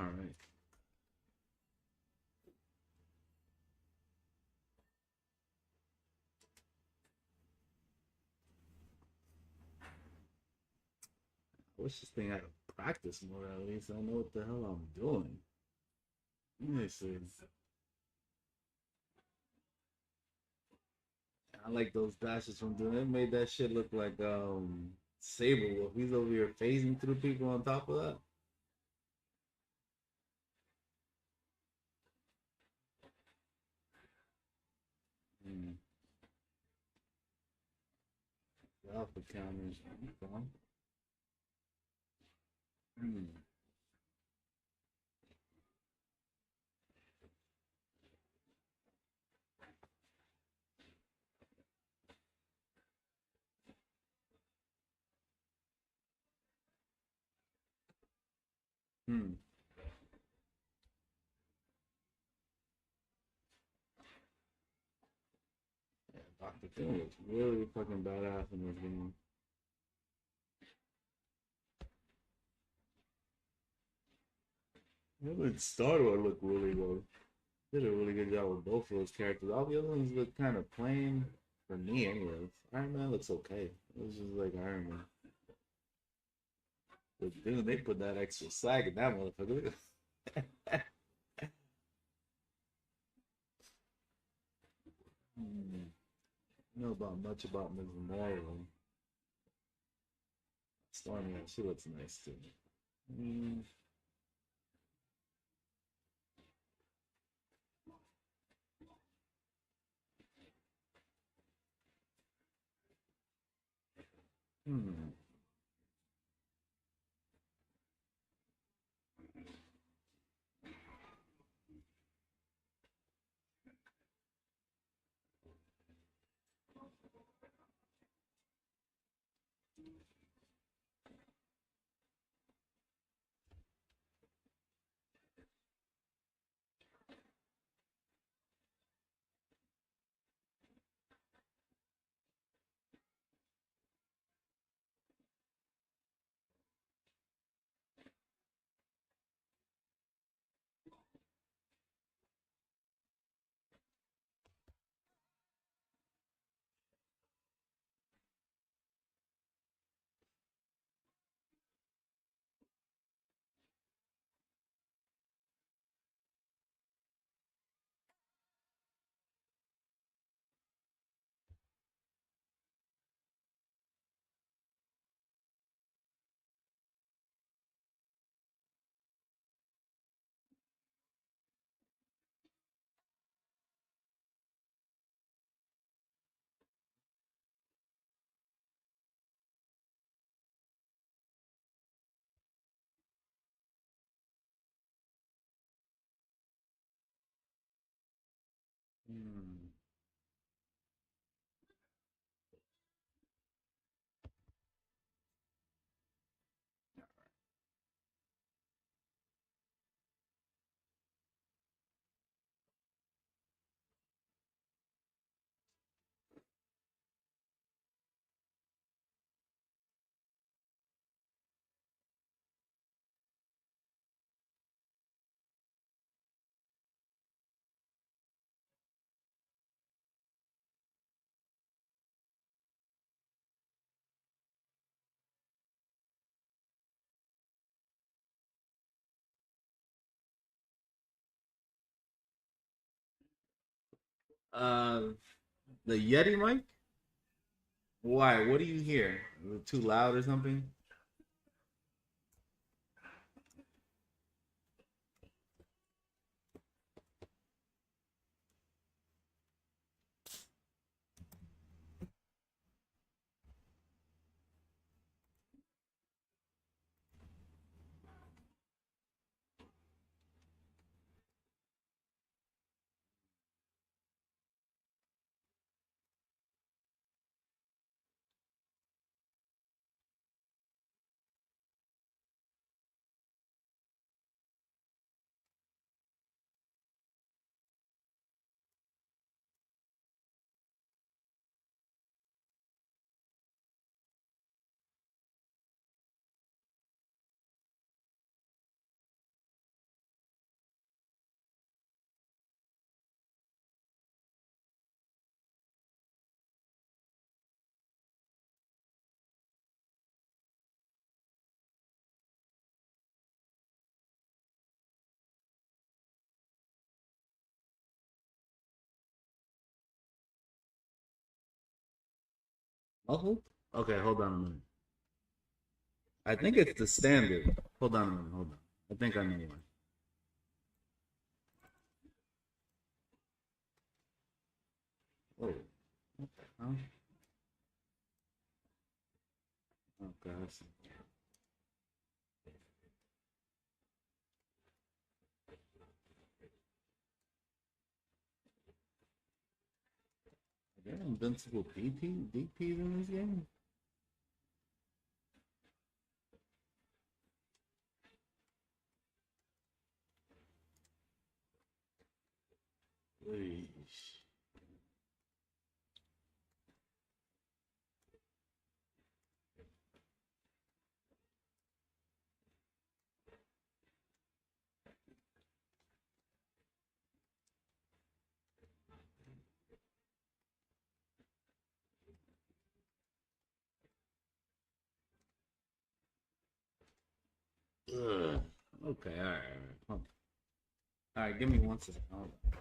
right. I wish this thing had a practice mode at least. I know what the hell I'm doing. Let me see. I like those dashes from doing. It made that shit look like Sable Wolf. He's over here phasing through people on top of that. Hmm. Alpha counters. Okay. Hmm. Hmm. Yeah, Dr. King looks really fucking badass in this game. Even Star Lord looked really good. Did a really good job with both of those characters. All the other ones look kind of plain for me, anyways. Iron Man looks okay. It was just like Iron Man. But dude, they put that extra sag in that motherfucker. Hmm. Know about much about Ms. Marvel. Stormy, she looks nice too. Mm. Hmm. Hmm. Uh, the Yeti mic? Why? What do you hear? Is it too loud or something? Muffled? Okay, hold on a minute. I think it's the standard. Hold on a minute. Hold on. I think I know one. Oh, okay. Huh? Okay, I see. Are there invincible DPs in this game? Eesh. Ugh. Okay, all right, all right. All right, give me 1 second. Hold on.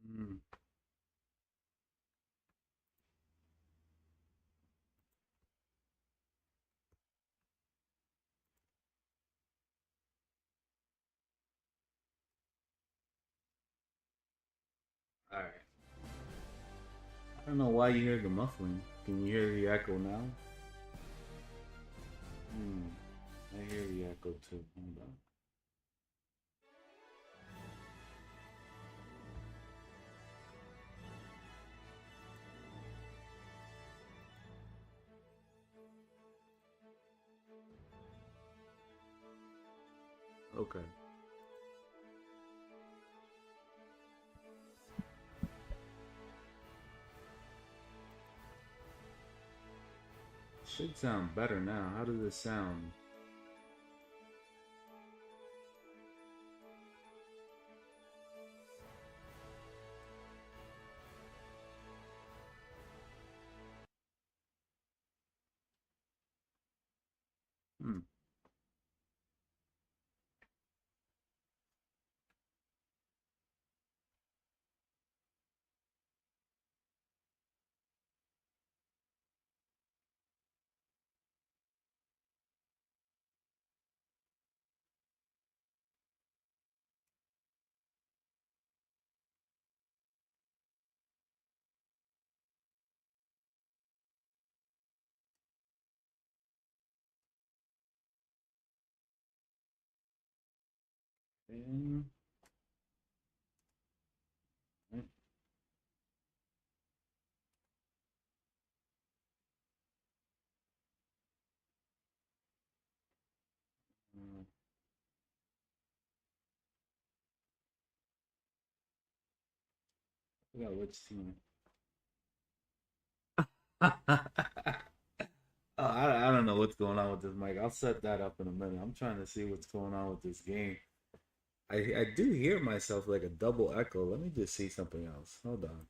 Mm, all right. I don't know why you hear the muffling. Can you hear the echo now? Hmm. I hear the echo too. Hold on. Okay. Should sound better now. How does it sound? Hmm. And, yeah, which team? I don't know what's going on with this mic. I'll set that up in a minute. I'm trying to see what's going on with this game. I do hear myself like a double echo. Let me just see something else. Hold on.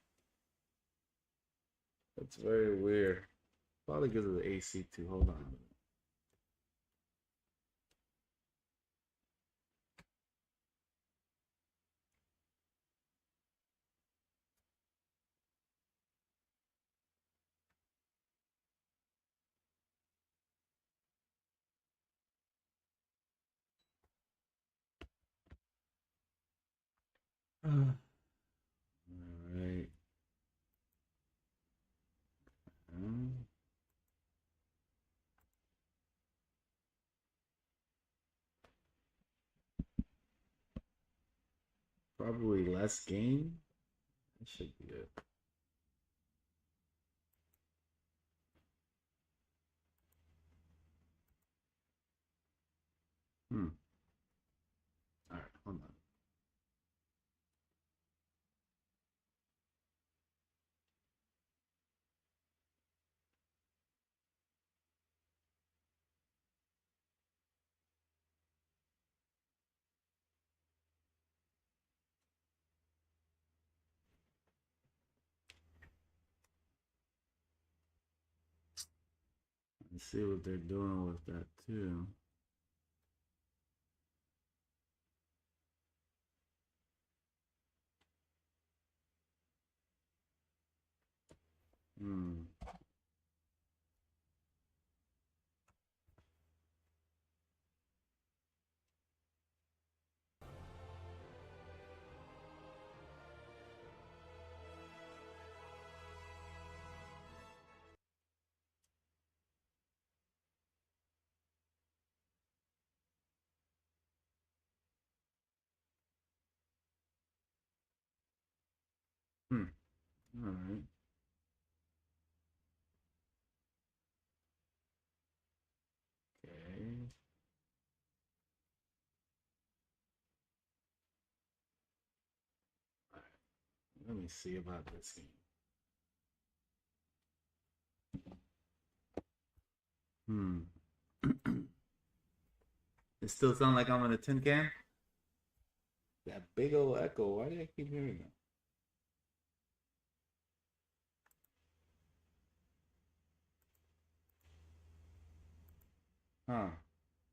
That's very weird. Probably because of the AC too. Hold on. All right. Probably less game. That should be it. Hmm. All right, hold on. Let's see what they're doing with that too. Hmm. Hmm. All right. Okay. All right. Let me see about this game. Hmm. It still sound like I'm in a tin can. That big old echo. Why do I keep hearing that? Huh?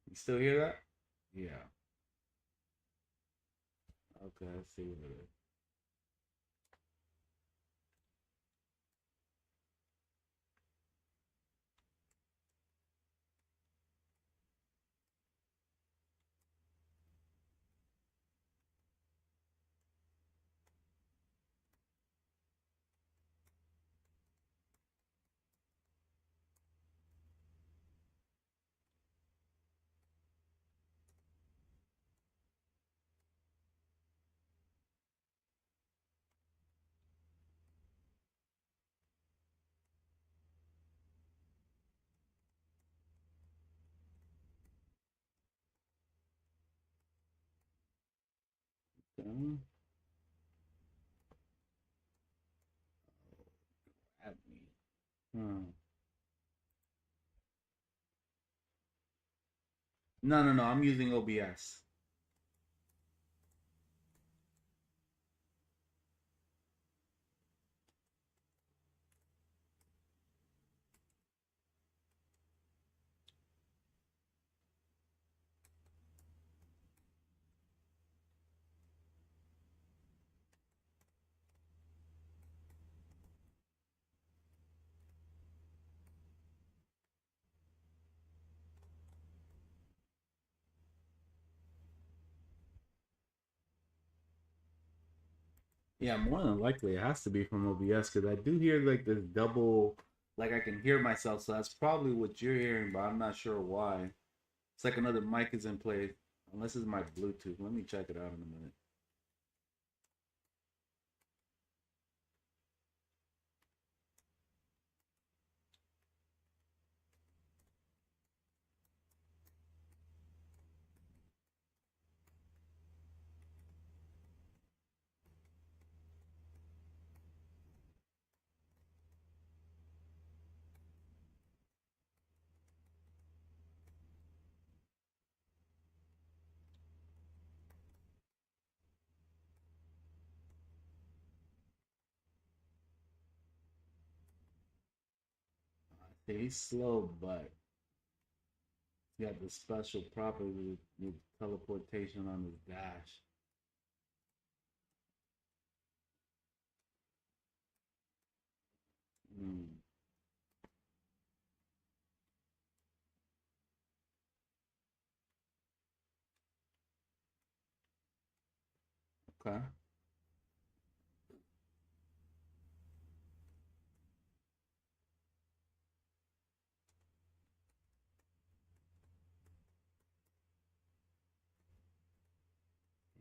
You still hear that? Yeah. Okay. Let's see what it is. Okay. At me. Hmm. No, no, no. I'm using OBS. Yeah, more than likely it has to be from OBS because I do hear like this double, like I can hear myself. So that's probably what you're hearing, but I'm not sure why. It's like another mic is in play, unless it's my Bluetooth. Let me check it out in a minute. He's slow, but he got the special property with teleportation on his dash. Mm, okay.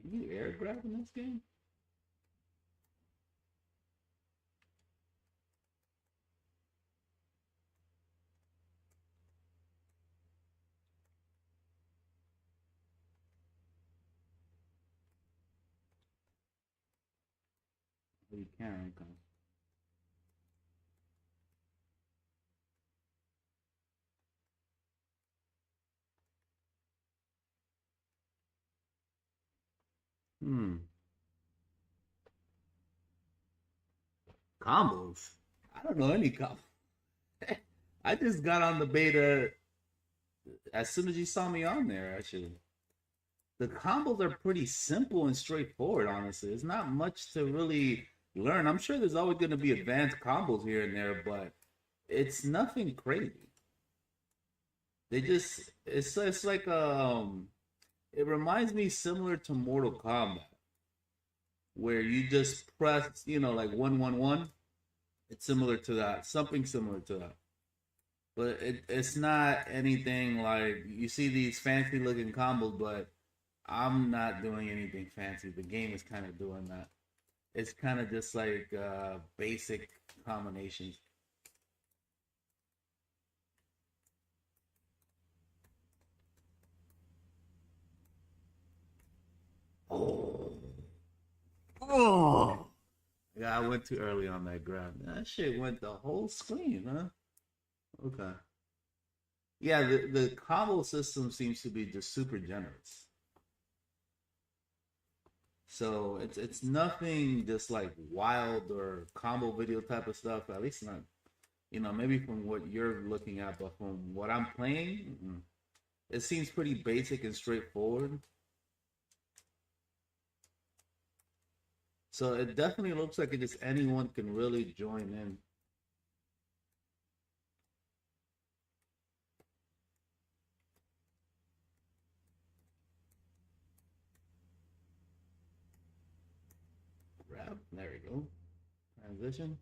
Can you air grab in this game? You can. Okay. Hmm. Combos. I don't know any combos. I just got on the beta as soon as you saw me on there. Actually, the combos are pretty simple and straightforward. Honestly, it's not much to really learn. I'm sure there's always going to be advanced combos here and there, but it's nothing crazy. They just it's like it reminds me similar to Mortal Kombat, where you just press, like 111. It's similar to that, something similar to that. But it's not anything like you see these fancy looking combos, but I'm not doing anything fancy. The game is kind of doing that. It's kind of just like basic combinations. Oh, oh! Yeah, I went too early on that grab. That shit went the whole screen, huh? Okay. Yeah, the combo system seems to be just super generous. So it's nothing just like wild or combo video type of stuff. At least not, maybe from what you're looking at, but from what I'm playing, it seems pretty basic and straightforward. So it definitely looks like it just anyone can really join in. Grab. There we go. Transition.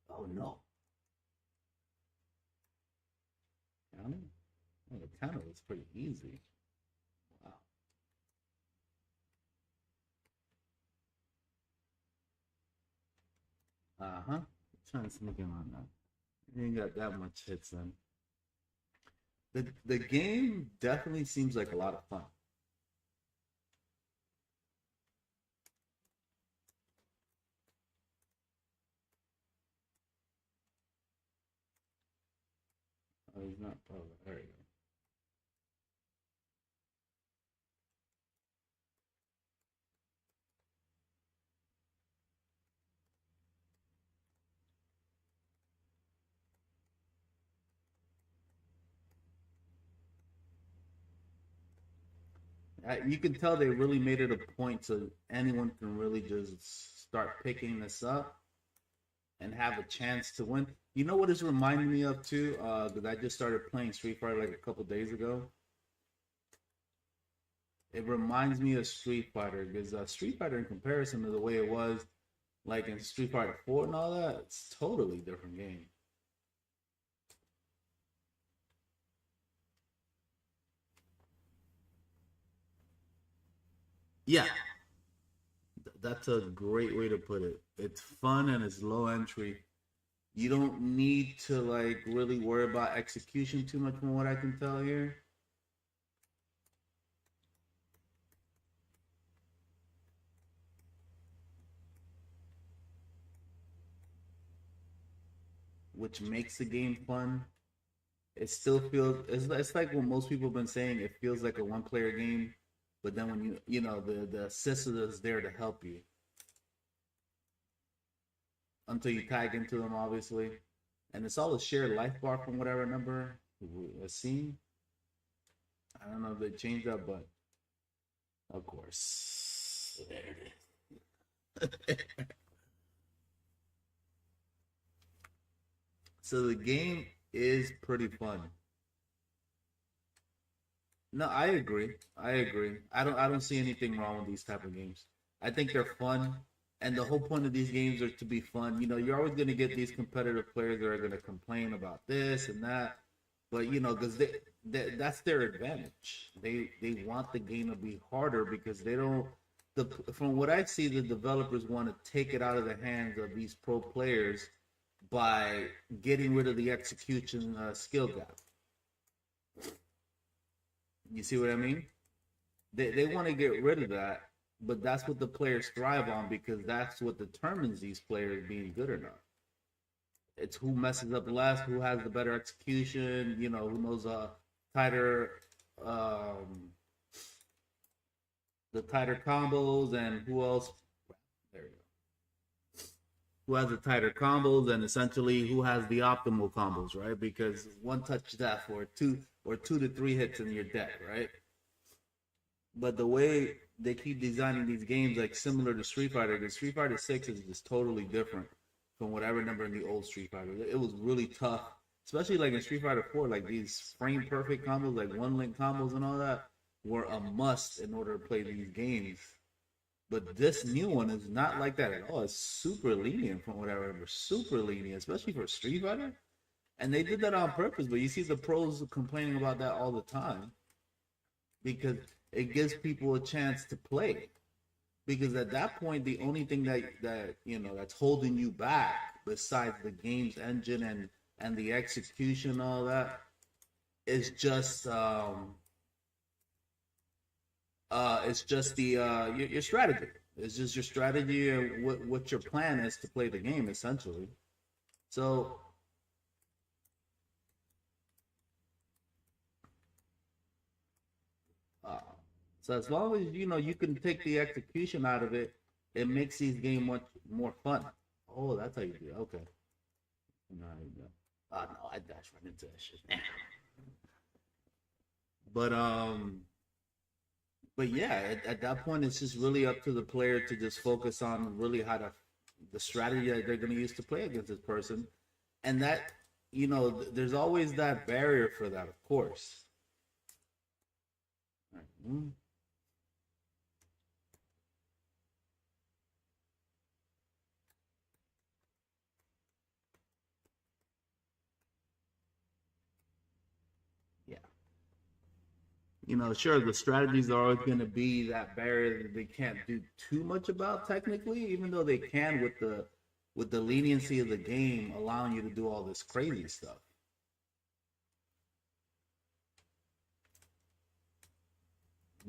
Oh no. Counter? Oh, the counter was pretty easy. Wow. Uh-huh. Trying to sneak in on that. You ain't got that much hits in. The game definitely seems like a lot of fun. Oh, he's not. Oh, there you go. You can tell they really made it a point so anyone can really just start picking this up and have a chance to win. You know what it's reminding me of too? Because I just started playing Street Fighter like a couple days ago. It reminds me of Street Fighter because Street Fighter, in comparison to the way it was like in Street Fighter 4 and all that, it's totally different game. Yeah, that's a great way to put it. It's fun and it's low entry. You don't need to like really worry about execution too much from what I can tell here, which makes the game fun. It still feels it's like what most people have been saying. It feels like a one player game, but then when the assist is there to help you until you tag into them, obviously, and it's all a shared life bar from what I remember. A scene. I don't know if they changed that, but of course, there it is. So the game is pretty fun. No, I agree. I agree. I don't see anything wrong with these type of games. I think they're fun. And the whole point of these games are to be fun. You're always going to get these competitive players that are going to complain about this and that, but because that's their advantage. They want the game to be harder because they don't. From what I see, the developers want to take it out of the hands of these pro players by getting rid of the execution skill gap. You see what I mean? They want to get rid of that, but that's what the players thrive on because that's what determines these players being good or not. It's who messes up less, who has the better execution, you know, who knows tighter um the tighter combos and who else there you go. Who has the tighter combos and essentially who has the optimal combos, right? Because one touch death or two to three hits and you're dead, right? But the way they keep designing these games like similar to Street Fighter, because Street Fighter 6 is just totally different from what I remember in the old Street Fighter. It was really tough, especially like in Street Fighter 4, like these frame perfect combos, like one link combos and all that were a must in order to play these games. But this new one is not like that at all. It's super lenient from what I remember. Super lenient, especially for Street Fighter. And they did that on purpose, but you see the pros complaining about that all the time because it gives people a chance to play. Because at that point, the only thing that you know that's holding you back, besides the game's engine and the execution and all that, is just it's just the your strategy. It's just your strategy and what your plan is to play the game essentially. So uh, so as long as you know you can take the execution out of it, it makes these games much more fun. Oh, that's how you do it. Okay. No, no. Oh no, I dashed right into that shit. But but yeah, at that point, it's just really up to the player to just focus on really how to the strategy that they're going to use to play against this person, and that you know, there's always that barrier for that, of course. Mm. Yeah, you know, sure, the strategies are always going to be that barrier that they can't do too much about technically, even though they can with the leniency of the game allowing you to do all this crazy stuff.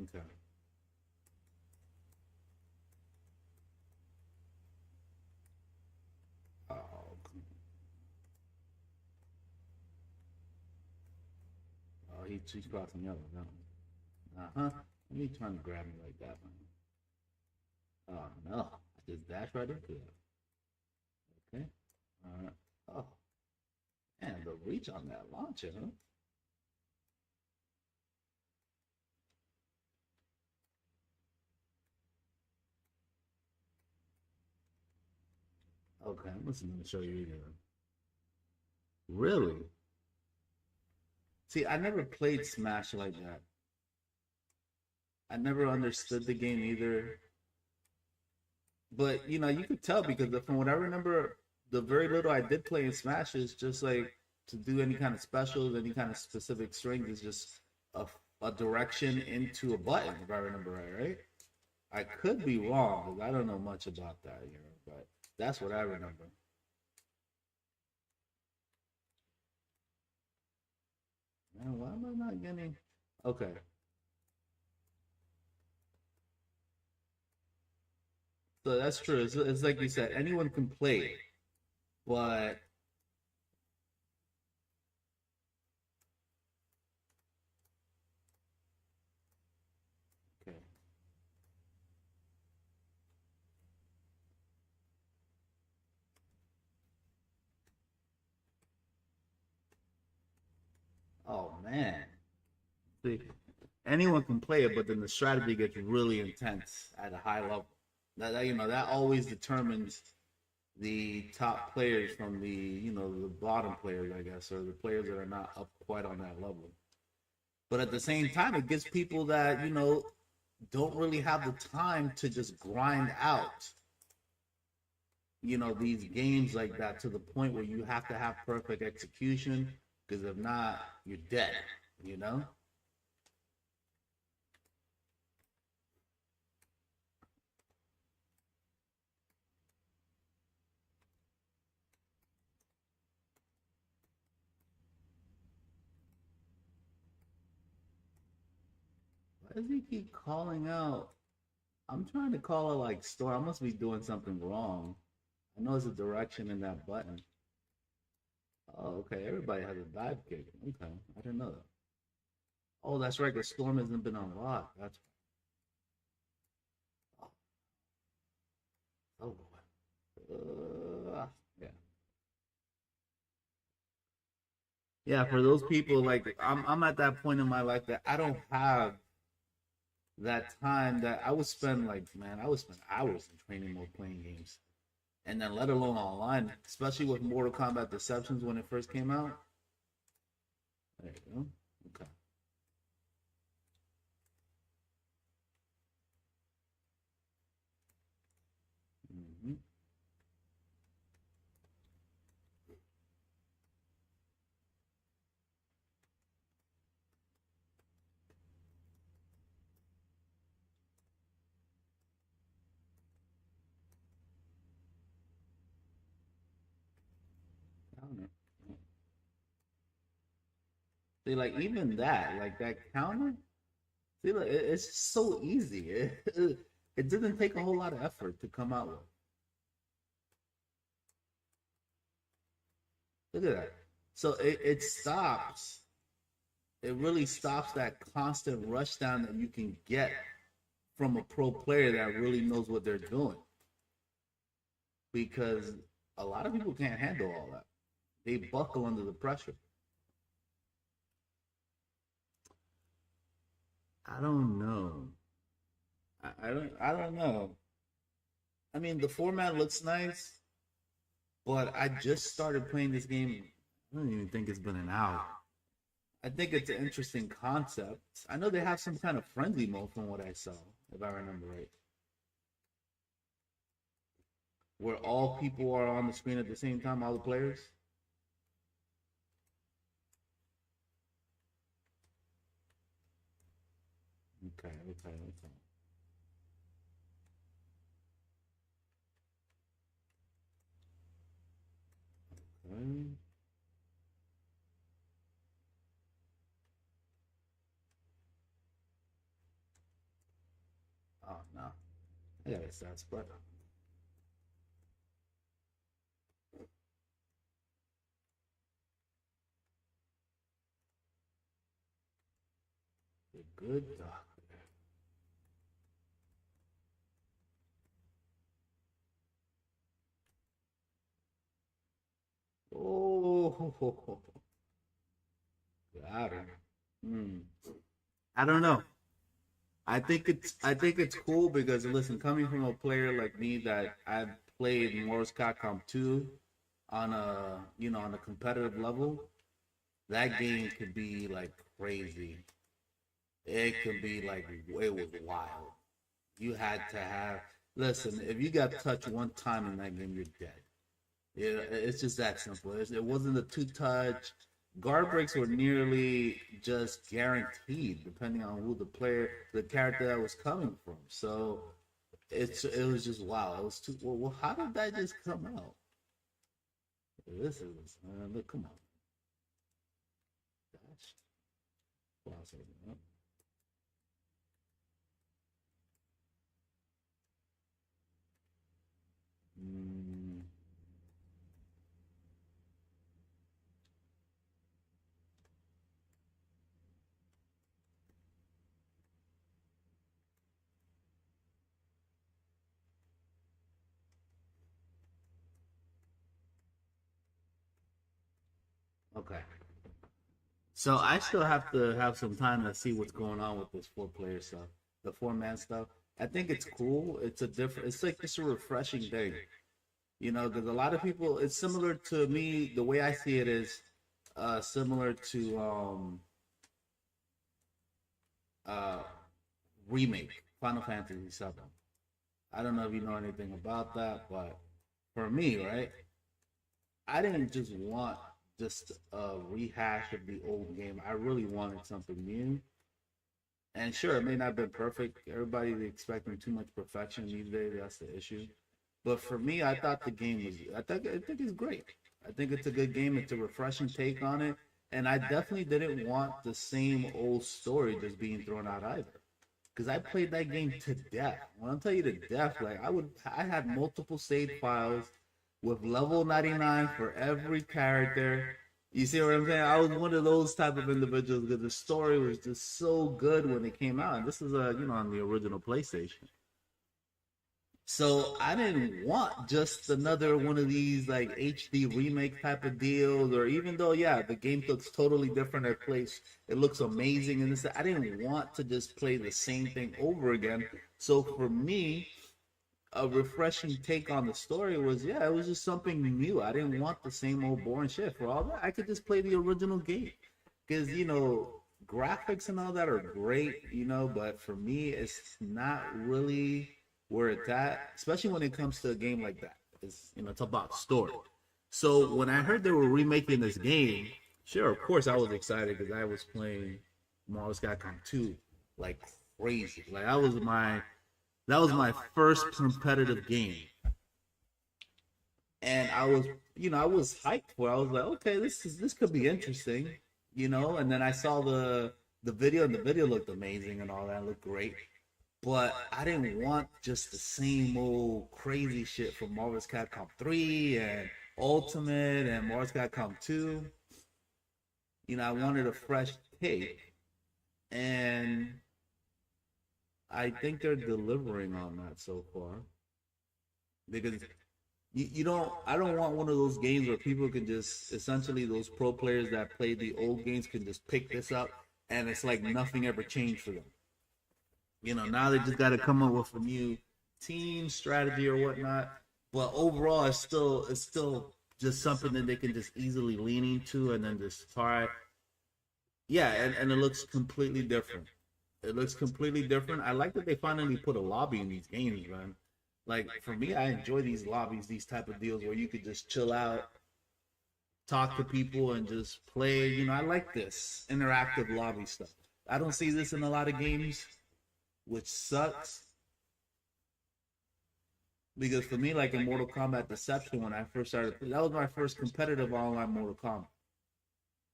Okay. Oh, oh, he's crossing yellow. Uh huh. You trying to grab me like that, man? Oh no! I just dashed right into it. Okay. All right. Oh, man, the reach on that launcher, huh? Okay, I'm just gonna show you either. Really? See, I never played Smash like that. I never understood the game either. But you know, you could tell because from what I remember, the very little I did play in Smash is just like to do any kind of specials, any kind of specific strings is just a, a direction into a button, if I remember right, right? I could be wrong because I don't know much about that, you know, but that's what I remember. Man, why am I not getting? Okay, so that's true. It's like you said, anyone can play it, but okay. Oh man, see, anyone can play it, but then the strategy gets really intense at a high level. You know that always determines the top players from the you know the bottom players, I guess, or the players that are not up quite on that level. But at the same time, it gives people that you know don't really have the time to just grind out you know these games like that to the point where you have to have perfect execution because if not, you're dead. You know. Why does he keep calling out? I'm trying to call it like store. I must be doing something wrong. I know there's a direction in that button. Oh, okay. Everybody has a dive kick. Okay, I didn't know that. Oh, that's right. The storm hasn't been unlocked. That's oh, oh yeah, yeah. For those people, like I'm at that point in my life that I don't have that time that I would spend like man, I would spend hours in training mode playing games, and then let alone online, especially with Mortal Kombat Deceptions when it first came out. There you go. Okay. Mm-hmm. Counter. See, like even that, like that counter. See, like it's so easy. It didn't take a whole lot of effort to come out with. Look at that. So it stops. It really stops that constant rush down that you can get from a pro player that really knows what they're doing. Because a lot of people can't handle all that. They buckle under the pressure. I don't know. I don't know. I mean, the format looks nice, but I just started playing this game. I don't even think it's been an hour. I think it's an interesting concept. I know they have some kind of friendly mode from what I saw, if I remember right, where all people are on the screen at the same time, all the players. Okay, okay, okay. Okay. Oh no, I gotta start spread. The good doctor. Oh, got her. Hmm. I don't know. I think it's cool because listen, coming from a player like me that I've played Mortal Kombat 2 on a competitive level, that game could be like crazy. It could be like it was wild. You had to have listen. If you got touched one time in that game, you're dead. Yeah, it's just that simple. It wasn't a two touch. Guard breaks were nearly just guaranteed, depending on who the player, the character that was coming from. So it was just wow. It was too well. How did that just come out? This is look. Come on, gosh. Wow, so, mm, okay. So I still have to have some time to see what's going on with this four-player stuff, the four-man stuff. I think it's cool. It's a different. It's like just a refreshing thing, because a lot of people. It's similar to me. The way I see it is similar to uh, remake Final Fantasy VII. I don't know if you know anything about that, but for me, right, I didn't just want just a rehash of the old game. I really wanted something new. And sure, it may not have been perfect. Everybody's expecting too much perfection these days. That's the issue. But for me, I thought the game was. I think it's great. I think it's a good game. It's a refreshing take on it, and I definitely didn't want the same old story just being thrown out either. because I played that game to death. When I tell you to death, like I had multiple save files with level 99 for every character. You see what I'm saying? I was one of those type of individuals because the story was just so good when it came out. And this is on the original PlayStation. So I didn't want just another one of these like HD remake type of deals, or even though yeah, the game looks totally different at place, it looks amazing and this. I didn't want to just play the same thing over again. So for me, a refreshing take on the story was yeah, it was just something new. I didn't want the same old boring shit. For all that, I could just play the original game because graphics and all that are great, but for me, it's not really where it's at, especially when it comes to a game like that. It's about story. So when I heard they were remaking this game, sure, of course, I was excited because I was playing Marvel's Capcom 2 like crazy. Like that was my first competitive game, and I was hyped for it. I was like, okay, this could be interesting, And then I saw the video, and the video looked amazing and all that, looked great. But I didn't want just the same old crazy shit from Marvel's Capcom 3 and Ultimate and Marvel's Capcom 2. I wanted a fresh take, and I think they're delivering on that so far. Because I don't want one of those games where people can just essentially those pro players that play the old games can just pick this up and it's like nothing ever changed for them. Now they just got to come up with a new team strategy or whatnot. But overall, it's still just something that they can just easily lean into and then just try. Yeah, and it looks completely different. It looks completely different. I like that they finally put a lobby in these games, man. Like for me, I enjoy these lobbies, these type of deals where you could just chill out, talk to people, and just play. I like this interactive lobby stuff. I don't see this in a lot of games, which sucks. Because for me, like in Mortal Kombat Deception, when I first started, that was my first competitive online Mortal Kombat.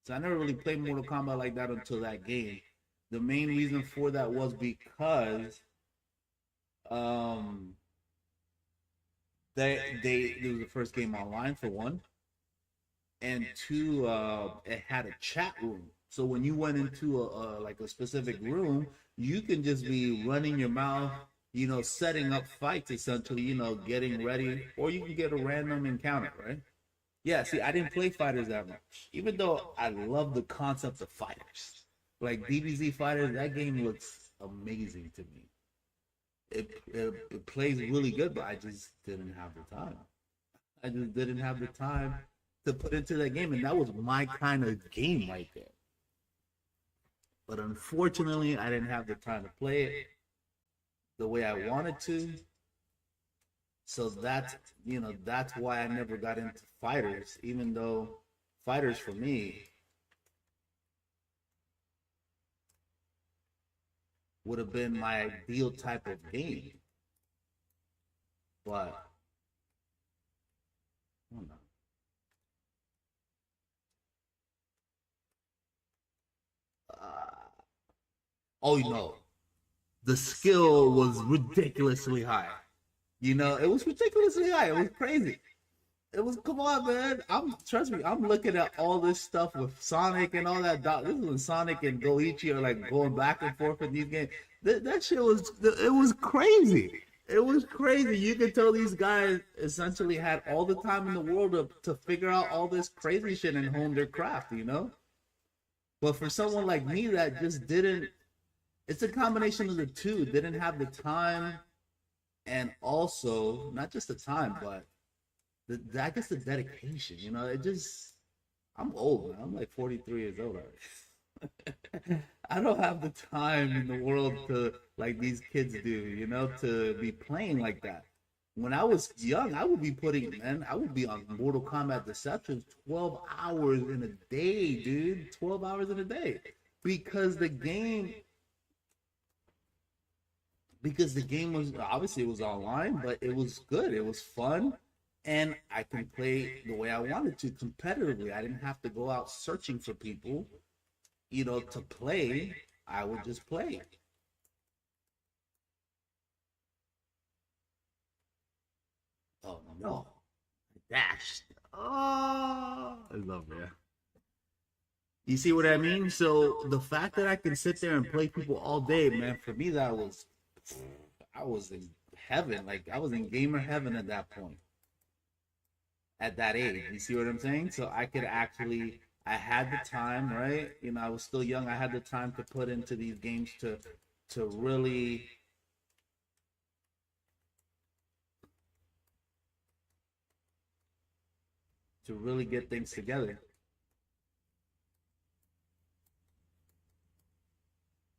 So I never really played Mortal Kombat like that until that game. The main reason for that was because it was the first game online for one, and two, it had a chat room. So when you went into a specific room, you can just be running your mouth, setting up fights essentially, getting ready, or you can get a random encounter, right? Yeah, see, I didn't play fighters that much, even though I love the concept of fighters. Like DBZ Fighters, that game looks amazing to me. It plays really good, but I just didn't have the time. I just didn't have the time to put into that game, and that was my kind of game right there. But unfortunately, I didn't have the time to play it the way I wanted to. So that's why I never got into fighters, even though fighters for me would have been my ideal type of game. But I don't know. Oh no, the skill was ridiculously high. It was ridiculously high. It was crazy. It was, come on, man. Trust me, I'm looking at all this stuff with Sonic and all that. This is when Sonic and Goichi are like going back and forth in these games. That shit was crazy. It was crazy. You could tell these guys essentially had all the time in the world to figure out all this crazy shit and hone their craft, But for someone like me that just didn't, it's a combination of the two. Didn't have the time, and also not just the time, but I guess the dedication. I'm old, man. I'm like 43 years old already. I don't have the time in the world to like these kids do, to be playing like that. When I was young, I would be on Mortal Kombat Deception 12 hours in a day, dude. 12 hours in a day. Because the game was obviously it was online, but it was good. It was fun. And I can play the way I wanted to competitively. I didn't have to go out searching for people, to play. I would just play. Oh no. Dashed. Oh, I love it. You see what I mean? So the fact that I can sit there and play people all day, man, for me that was I was in heaven. Like I was in gamer heaven at that point. At that age. You see what I'm saying? So I could actually I had the time, right? You know, I was still young. I had the time to put into these games to really get things together.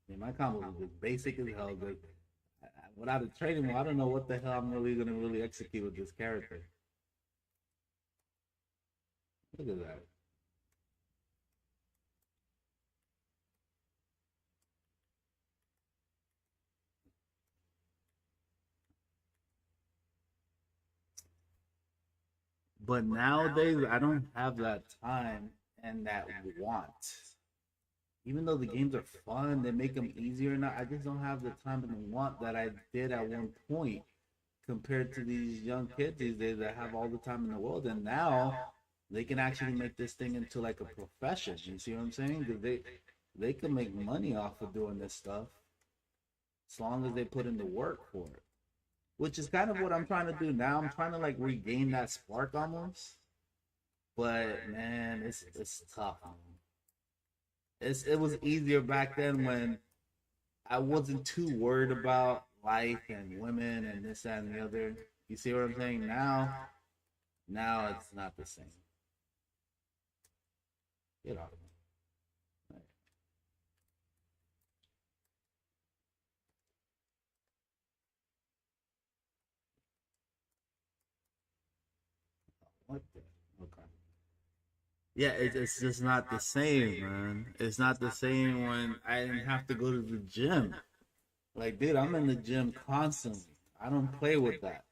And my combo was just basic as hell. But without a training wheel, I don't know what the hell I'm really gonna really execute with this character. Look at that. But nowadays, I don't have that time and that want. Even though the games are fun, they make them easier now. I just don't have the time and the want that I did at one point compared to these young kids these days that have all the time in the world. And now they can actually make this thing into like a profession. You see what I'm saying? 'Cause they can make money off of doing this stuff as long as they put in the work for it. Which is kind of what I'm trying to do now. I'm trying to like regain that spark almost. But man, it's tough. Man. It was easier back then when I wasn't too worried about life and women and this that, and the other. You see what I'm saying? Now it's not the same. You know. What the? Okay. Yeah, it's just not the same, man. It's not the same when I didn't have to go to the gym. Like, dude, I'm in the gym constantly. I don't play with that.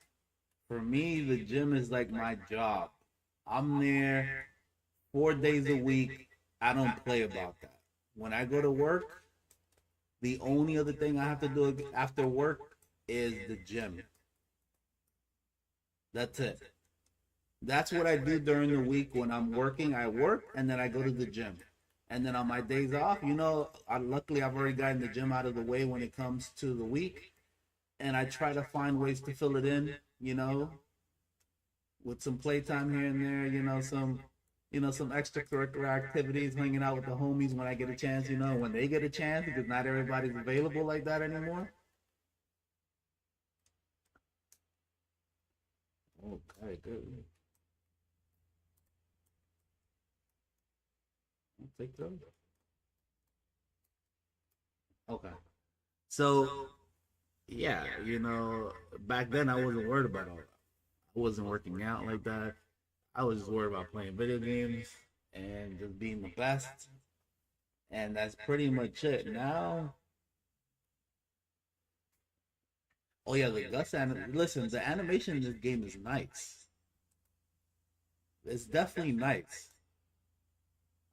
For me, the gym is like my job. I'm there 4 days a week. I don't play about that. When I go to work, the only other thing I have to do after work is the gym. That's it. That's what I do during the week when I'm working. I work and then I go to the gym. And then on my days off, luckily I've already gotten the gym out of the way when it comes to the week. And I try to find ways to fill it in, with some playtime here and there, some extracurricular activities, hanging out with the homies when I get a chance, when they get a chance, because not everybody's available like that anymore. Okay, good. I'll take those. Okay. So, yeah, back then I wasn't worried about all that. I wasn't working out like that. I was just worried about playing video games and just being the best. And that's pretty much it. Now, oh yeah, the listen, the animation in this game is nice. It's definitely nice.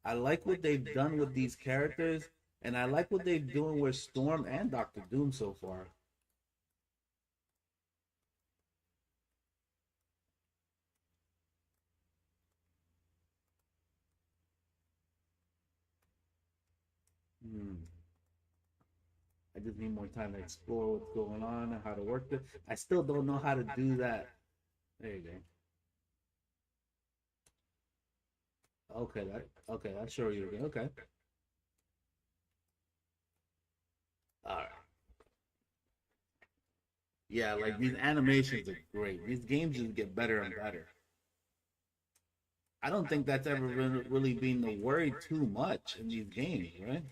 I like what they've done with these characters, and I like what they've doing with Storm and Doctor Doom so far. Hmm. I just need more time to explore what's going on and how to work this. I still don't know how to do that. There you go. Okay, that's sure you again. Okay. All right. Yeah, like these animations are great. These games just get better and better. I don't think that's ever really been the worry too much in these games, right?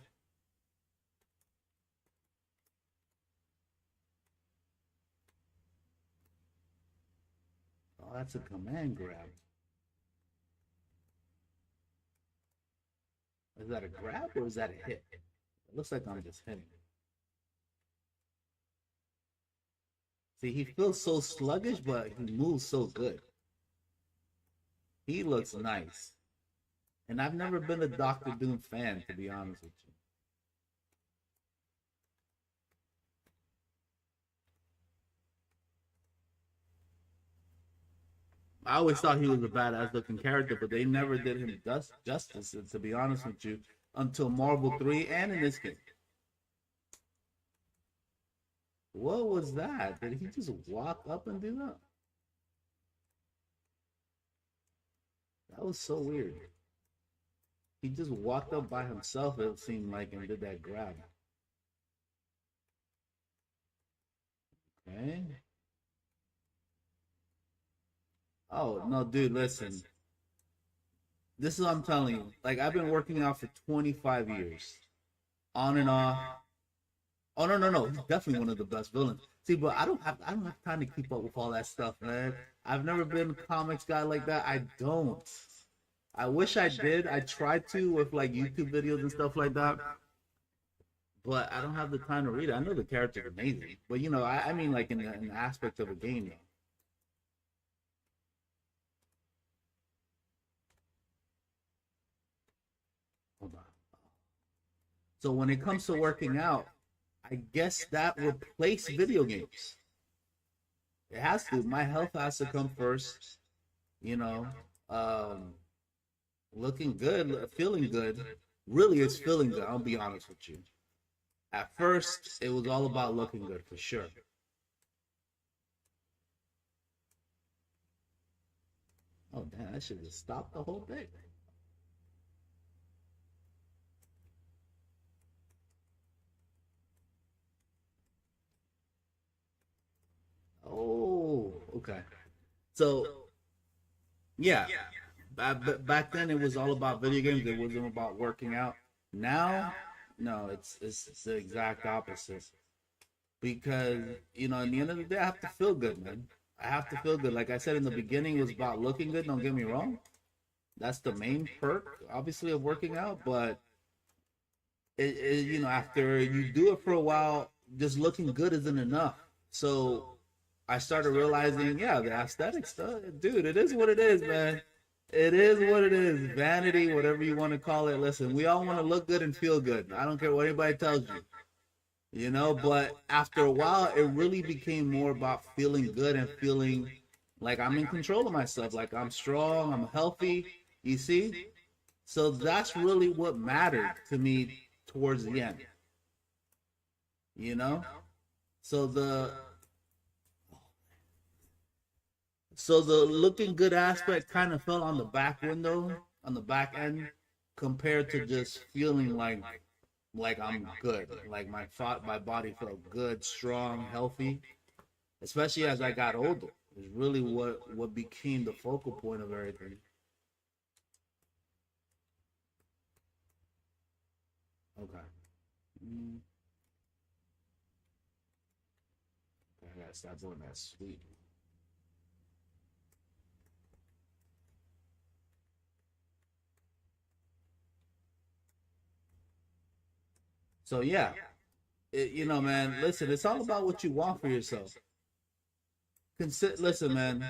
Oh, that's a command grab. Is that a grab or is that a hit? It looks like I'm just hitting. See, he feels so sluggish, but he moves so good. He looks nice. And I've never been a Doctor Doom fan, to be honest with you. I always thought he was a badass looking character, but they never did him justice, to be honest with you, until Marvel 3 and in this game. What was that? Did he just walk up and do that? That was so weird. He just walked up by himself, it seemed like, and did that grab. Okay. Oh, no, dude, listen. This is what I'm telling you. Like, I've been working out for 25 years. On and off. Oh, no, no, no. He's definitely one of the best villains. See, but I don't have time to keep up with all that stuff, man. I've never been a comics guy like that. I don't. I wish I did. I tried to with like YouTube videos and stuff like that, but I don't have the time to read it. I know the character's amazing, but I mean like in the aspect of a game, though. Hold on. So when it comes to working out, I guess that replaced video games. It has to. My health has to come first. You know, um, looking good, feeling good. Really, it's feeling good. I'll be honest with you. At first, it was all about looking good for sure. Oh damn! I should just stop the whole thing. Oh, okay. So yeah, back then it was all about video games. It wasn't about working out. Now, no, it's the exact opposite. Because at the end of the day, I have to feel good, man. I have to feel good. Like I said in the beginning, it was about looking good. Don't get me wrong. That's the main perk, obviously, of working out. But after you do it for a while, just looking good isn't enough. So I started realizing, yeah, the aesthetic stuff, dude, it is what it is, man. It is what it is. Vanity, whatever you want to call it. Listen, we all want to look good and feel good. I don't care what anybody tells you. But after a while, it really became more about feeling good and feeling like I'm in control of myself, like I'm strong, I'm healthy. You see? So that's really what mattered to me towards the end, you know? So the looking good aspect kind of fell on the back window, on the back end, compared to just feeling like I'm good, like my body felt good, strong, healthy. Especially as I got older, is really what became the focal point of everything. Okay. Mm, I gotta stop doing that sweet. So yeah, man. Listen, it's all about what you want for yourself. Listen, man.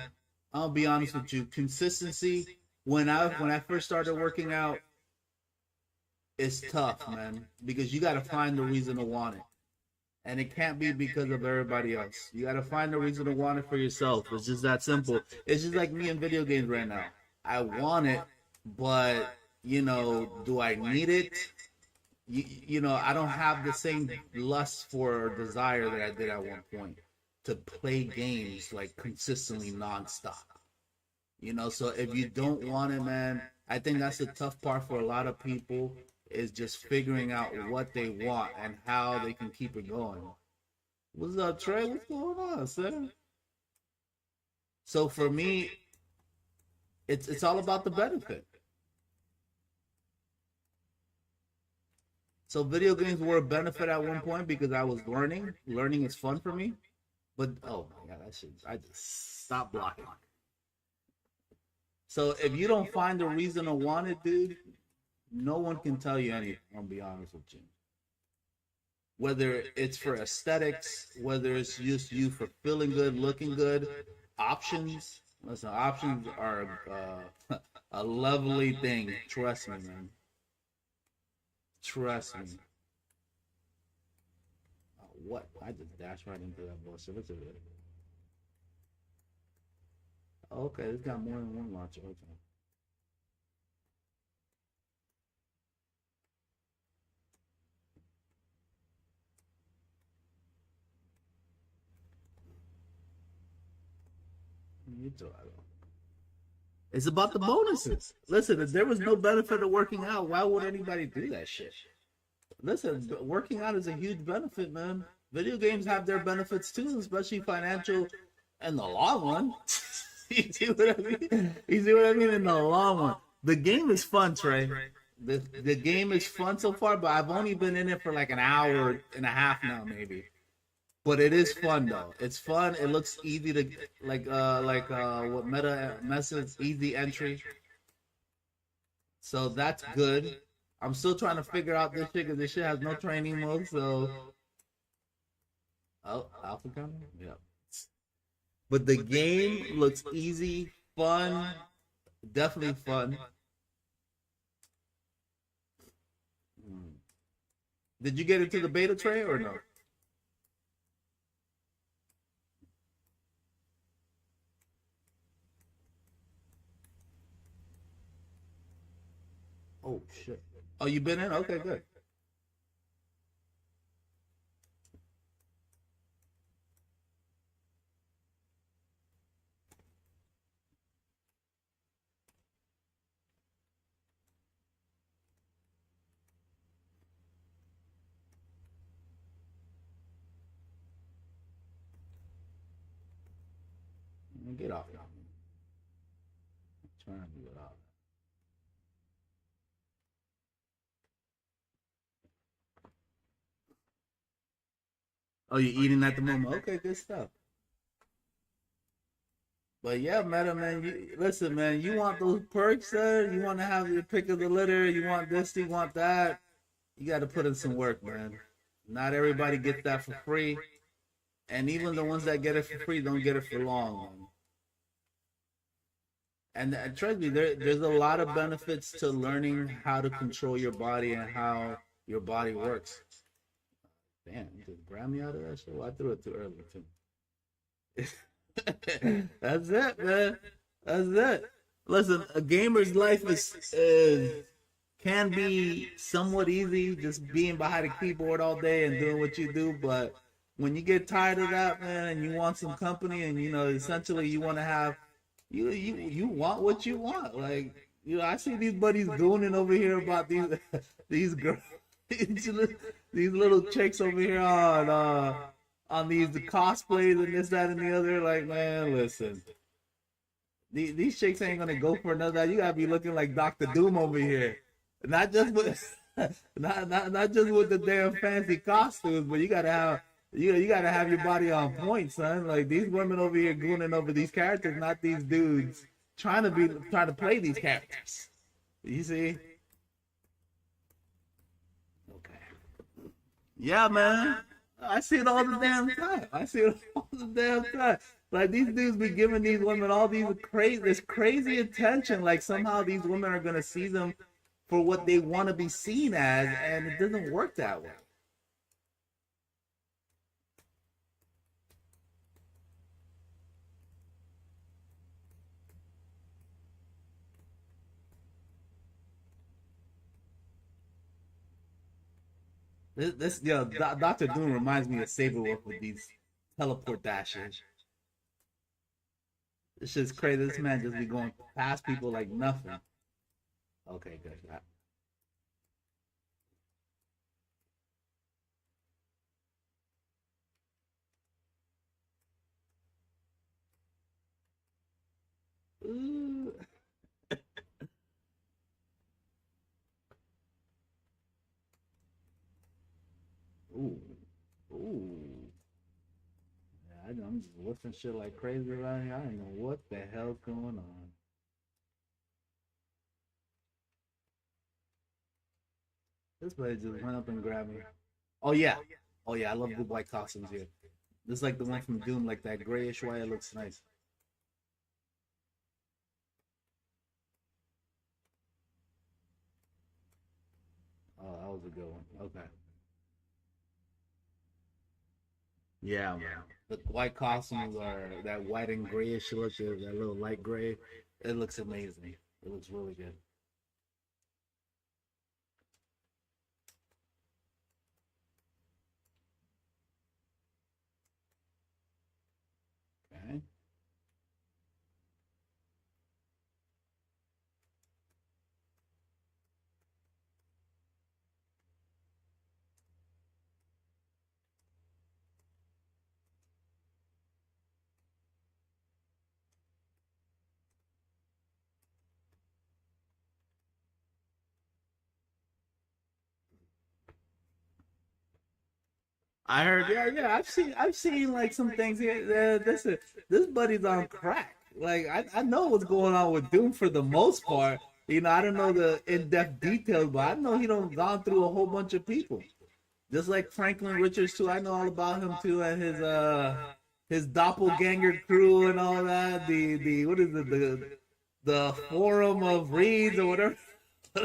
I'll be honest with you. Consistency. When I first started working out, it's tough, man, because you got to find the reason to want it, and it can't be because of everybody else. You got to find the reason to want it for yourself. It's just that simple. It's just like me in video games right now. I want it, but do I need it? I don't have the same lust for or desire that I did at one point to play games like consistently nonstop. So if you don't want it, man, I think that's the tough part for a lot of people is just figuring out what they want and how they can keep it going. What's up, Trey? What's going on, sir? So for me, it's all about the benefit. So video games were a benefit at one point because I was learning. Learning is fun for me. But oh my god, I just stop blocking. So if you don't find a reason to want it, dude, no one can tell you anything. I'll be honest with you. Whether it's for aesthetics, whether it's just you for feeling good, looking good, options. Listen, options are a lovely thing. Trust me, man. Trust me. What? I just dashed right into that bullshit. Look at it. Okay, it's got more than one launcher. Okay. You do it. It's about the bonuses. Listen, if there was no benefit of working out, why would anybody do that shit? Listen, working out is a huge benefit, man. Video games have their benefits too, especially financial in the long run. You see what I mean? You see what I mean? In the long run. The game is fun, Trey. The game is fun so far, but I've only been in it for like an hour and a half now, maybe. But it is fun though. It's fun. It looks easy to what meta message easy entry. So that's good. I'm still trying to figure out this shit because this shit has no training mode. So oh, alpha coming? Yeah. But the game looks easy, fun, definitely fun. Hmm. Did you get into the beta tray or no? Oh shit. Oh, you been in? Okay, good. Get off now. Trying to do it out. Oh, you're eating at the moment. Okay, good stuff. But yeah, Meta man, listen, man, you want those perks, sir? You want to have your pick of the litter? You want this? You want that? You got to put in some work, man. Not everybody gets that for free, and even the ones that get it for free don't get it for long, man. And trust me, there's a lot of benefits to learning how to control your body and how your body works. Damn, you just grab me out of that shit. Well, I threw it too early too. That's it, man. That's it. Listen, a gamer's life is can be somewhat easy, just being behind a keyboard all day and doing what you do. But when you get tired of that, man, and you want some company, and essentially you want to have you want what you want. Like I see these buddies gooning over here about these these girls, these little chicks over here on these cosplays and this, that, and the other. Like, man, listen, these chicks ain't gonna go for another. You gotta be looking like Doctor Doom over here, not just with not just with the damn fancy costumes, but you gotta have. You gotta have your body on point, son. Like these women over here gooning over these characters, not these dudes trying to play these characters. You see? Okay. Yeah, man. I see it all the damn time. I see it all the damn time. Like these dudes be giving these women all this crazy attention. Like somehow these women are gonna see them for what they want to be seen as, and it doesn't work that way. Doctor Doom reminds me of Saberwolf with these teleport dashes. This shit's crazy. This man just be going past people like nothing. Okay, good. Ooh. Ooh. Ooh. Yeah, I'm just whiffing shit like crazy around here. I don't know what the hell's going on. This buddy just went up and grabbed me. Oh yeah. Oh yeah, I love the white costumes here. This is like the one from Doom, like that grayish white. It looks nice. Oh, that was a good one. Okay. Yeah, man. The white costumes are that white and grayish look, that little light gray. It looks amazing. It looks really good. Okay. I heard, yeah, yeah. I've seen like some things here. This buddy's on crack. Like I know what's going on with Doom for the most part. You know, I don't know the in-depth details, but I know he don't gone through a whole bunch of people. Just like Franklin Richards too. I know all about him too and his doppelganger crew and all that. The what is it, the forum of reeds or whatever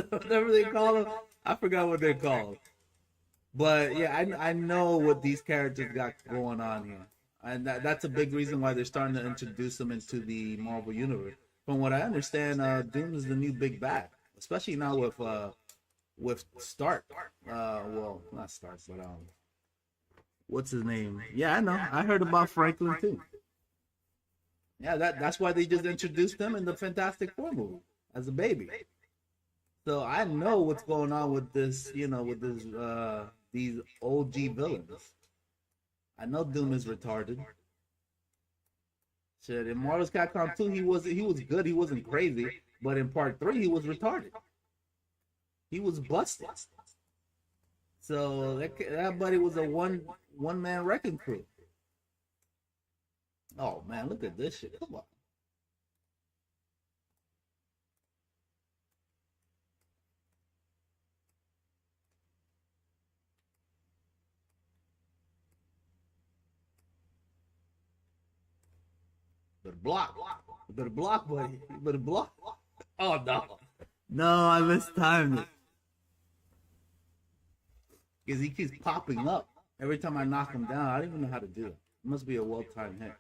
whatever they call them. I forgot what they're called. But yeah, I know what these characters got going on here, and that's a big reason why they're starting to introduce them into the Marvel universe. From what I understand, Doom is the new big bad, especially now with Stark. Well, not Stark, but what's his name? Yeah, I know. I heard about Franklin too. Yeah, that's why they just introduced him in the Fantastic Four movie as a baby. So I know what's going on with this, with this these OG villains. I know Doom is retarded. Shit, in Marvel's Capcom 2, he was good. He wasn't crazy, but in Part 3, he was retarded. He was busted. So that buddy was a one man wrecking crew. Oh man, look at this shit. Come on. Better block. You better block, buddy. You better block. Oh no. No, I mistimed it. Because he keeps popping up every time I knock him down. I don't even know how to do it. It must be a well timed hit.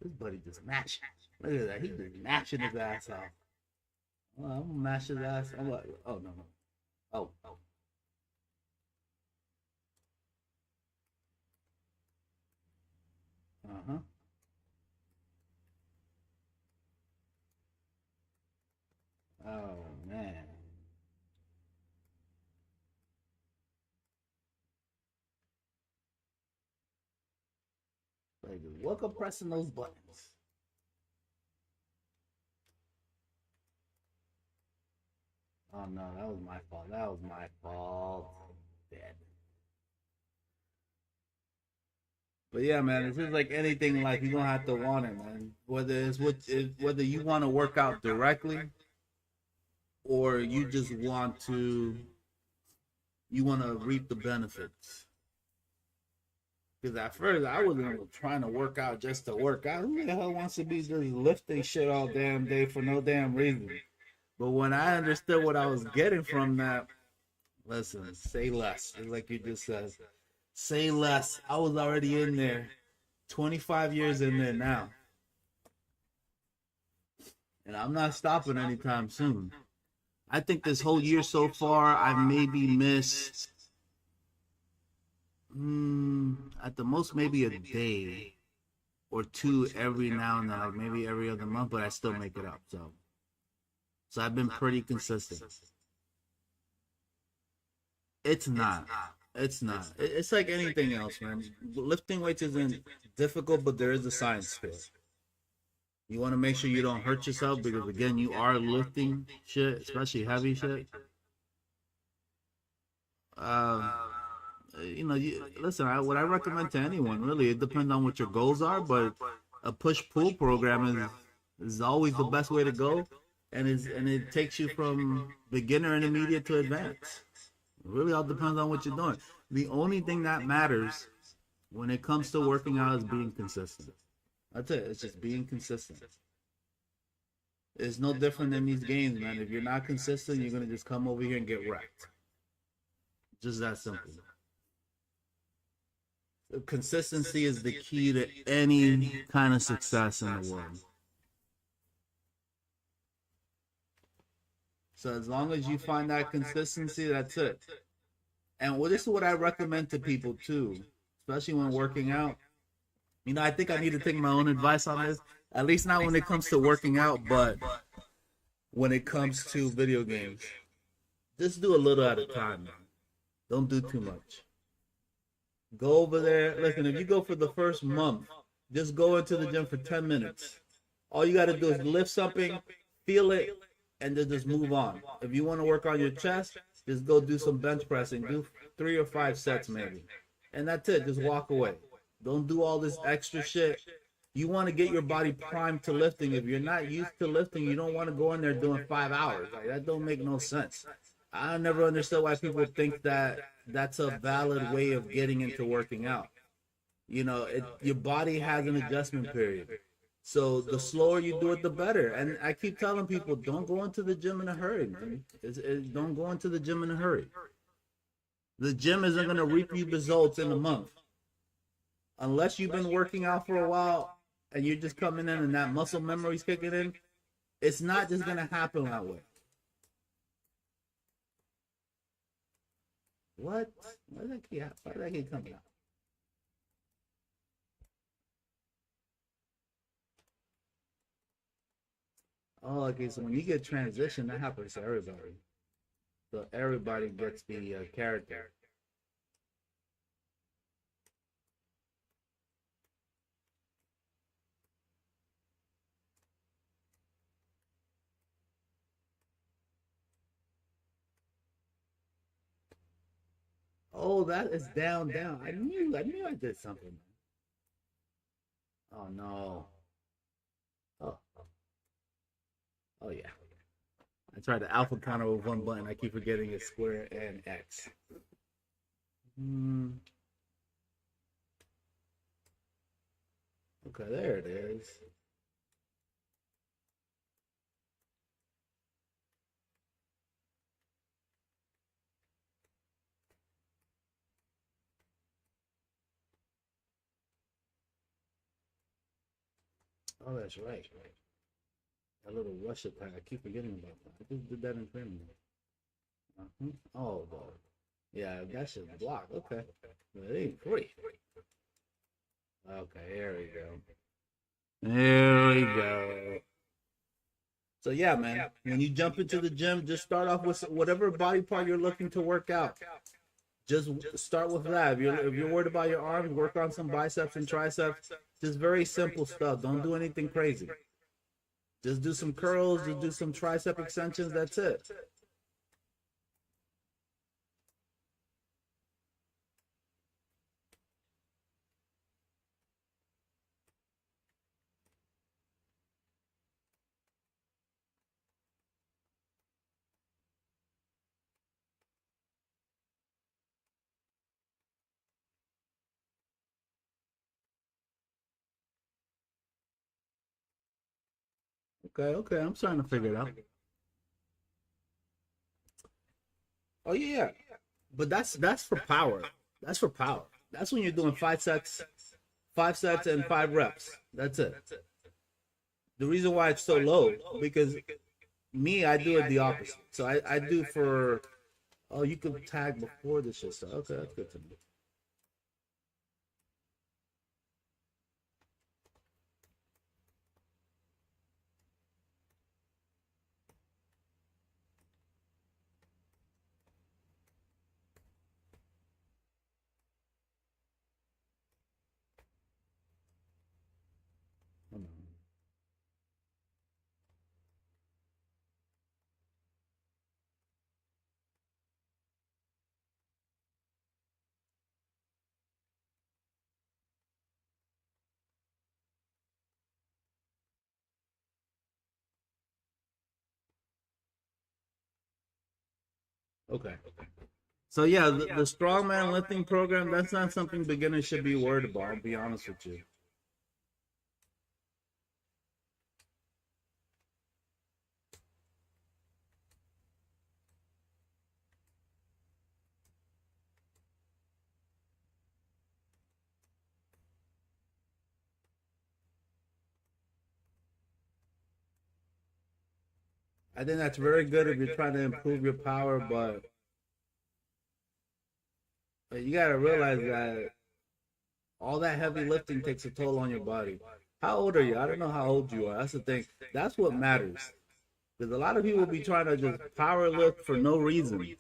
This buddy just matching. Look at that. He just matching his ass off. Well, I'm gonna mash his ass. I'm like, oh no no. Oh oh. Uh huh. Oh man. Like, welcome pressing those buttons. Oh no, that was my fault. That was my fault. Dead. But yeah, man, it's just like anything in life. You don't have to want it, man. Whether you want to work out directly or you want to reap the benefits. Because at first I wasn't trying to work out just to work out. Who the hell wants to be just lifting shit all damn day for no damn reason? But when I understood what I was getting from that, listen, say less. It's like you just said, say less. I was already in there, 25 years in there now, and I'm not stopping anytime soon. I think this whole year so far, I've maybe missed, at the most, maybe a day or two every now and then, like maybe every other month, but I still make it up. So I've been pretty consistent. It's not. It's not. It's like anything else, man. Lifting weights isn't difficult, but there is a science to it. You want to make sure you don't hurt yourself because, again, you are lifting shit, especially heavy shit. Um, listen. What I recommend to anyone, really, it depends on what your goals are, but a push pull program is always the best way to go, and it takes you from beginner, intermediate to advanced. It really all depends on what you're doing. The only thing that matters when it comes to working out is being consistent. That's it. It's just being consistent. It's no different than these games, man. If you're not consistent, you're gonna just come over here and get wrecked. Just that simple. Consistency is the key to any kind of success in the world. So as long as you find that consistency, that's it. And this is what I recommend to people too, especially when working out. You know, I think I need to take my own advice on this. At least not when it comes to working out, but when it comes to video games. Just do a little at a time, man. Don't do too much. Go over there. Listen, if you go for the first month, just go into the gym for 10 minutes. All you got to do is lift something, feel it, and then just move on. If you want to work on your chest, just go do some bench pressing. Do 3 or 5 sets maybe. And that's it. Just walk away. Don't do all this extra shit. You want to get your body primed to lifting. If you're not used to lifting, you don't want to go in there doing 5 hours. Like, that don't make no sense. I never understood why people think that that's a valid way of getting into working out. You know, your body has an adjustment period. So the slower you do it, the better. And I keep telling people, don't go into the gym in a hurry, man. Don't go into the gym in a hurry. The gym isn't going to reap you results in a month. Unless you've been working out for a while and you're just coming in and that muscle memory's kicking in, it's not just going to happen that way. What? Why did that keep coming out? Oh, okay. So when you get transition, that happens to everybody. So everybody gets the character. Oh, that is down, down. I knew I did something. Oh no. Oh, oh yeah. I tried the alpha counter with one button. I keep forgetting it's square and X. Hmm. Okay, there it is. Oh, that's right. That little rush attack. I keep forgetting about that. I just did that in training. Oh, boy. Yeah, that should block. Okay. It ain't free. Okay, here we go. There we go. So yeah, man. When you jump into the gym, just start off with whatever body part you're looking to work out. Just start with that. If you're worried about your arms, work on some biceps and triceps. Just very simple stuff. Don't do anything crazy. Just do some curls. Just do some tricep extensions. That's it. Okay, okay. I'm starting to figure it out. Oh yeah, but that's for power. That's for power. That's when you're doing 5 sets and 5 reps. That's it. The reason why it's so low because me, I do it the opposite. So I do for oh you could tag before this shit. So okay, that's good to know. Okay. So yeah, the strongman lifting program, that's not something beginners should be worried about, I'll be honest with you. I think that's very good if you're trying to improve your power, but you gotta realize that all that heavy lifting takes a toll on your body. How old are you? I don't know how old you are. That's the thing. That's what matters. Because a lot of people be trying to just power lift for no reason.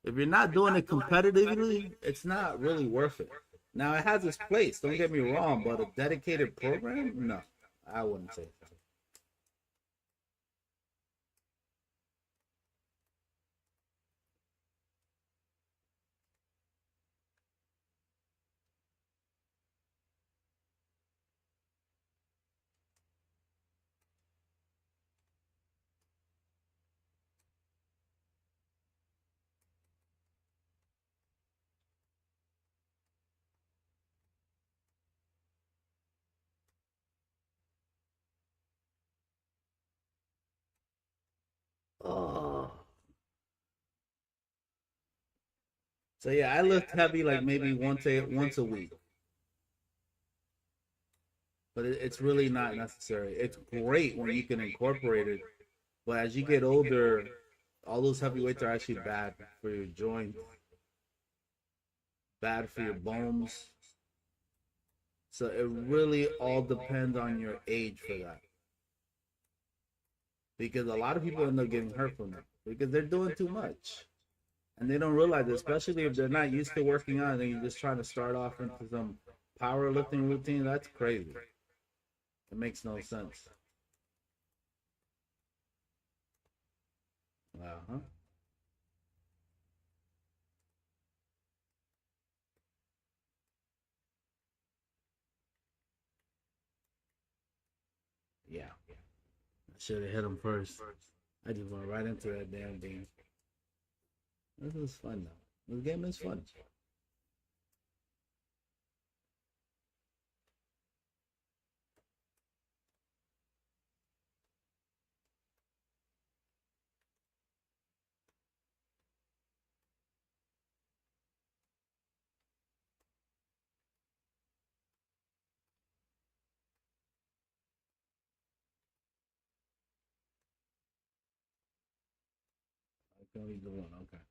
If you're not doing it competitively, it's not really worth it. Now it has its place. Don't get me wrong, but a dedicated program, no, I wouldn't say so. Oh. So yeah, I lift heavy like maybe once a week, but it's really not necessary. It's great when you can incorporate it, but as you get older, all those heavy weights are actually bad for your joints, bad for your bones. So it really all depends on your age for that, because a lot of people end up getting hurt from it because they're doing too much and they don't realize it, especially if they're not used to working out and you're just trying to start off into some powerlifting routine. That's crazy. It makes no sense. Uh-huh. Yeah. I should have hit him first. I just went right into that damn thing. This is fun though. This game is fun. I can only do one. Okay.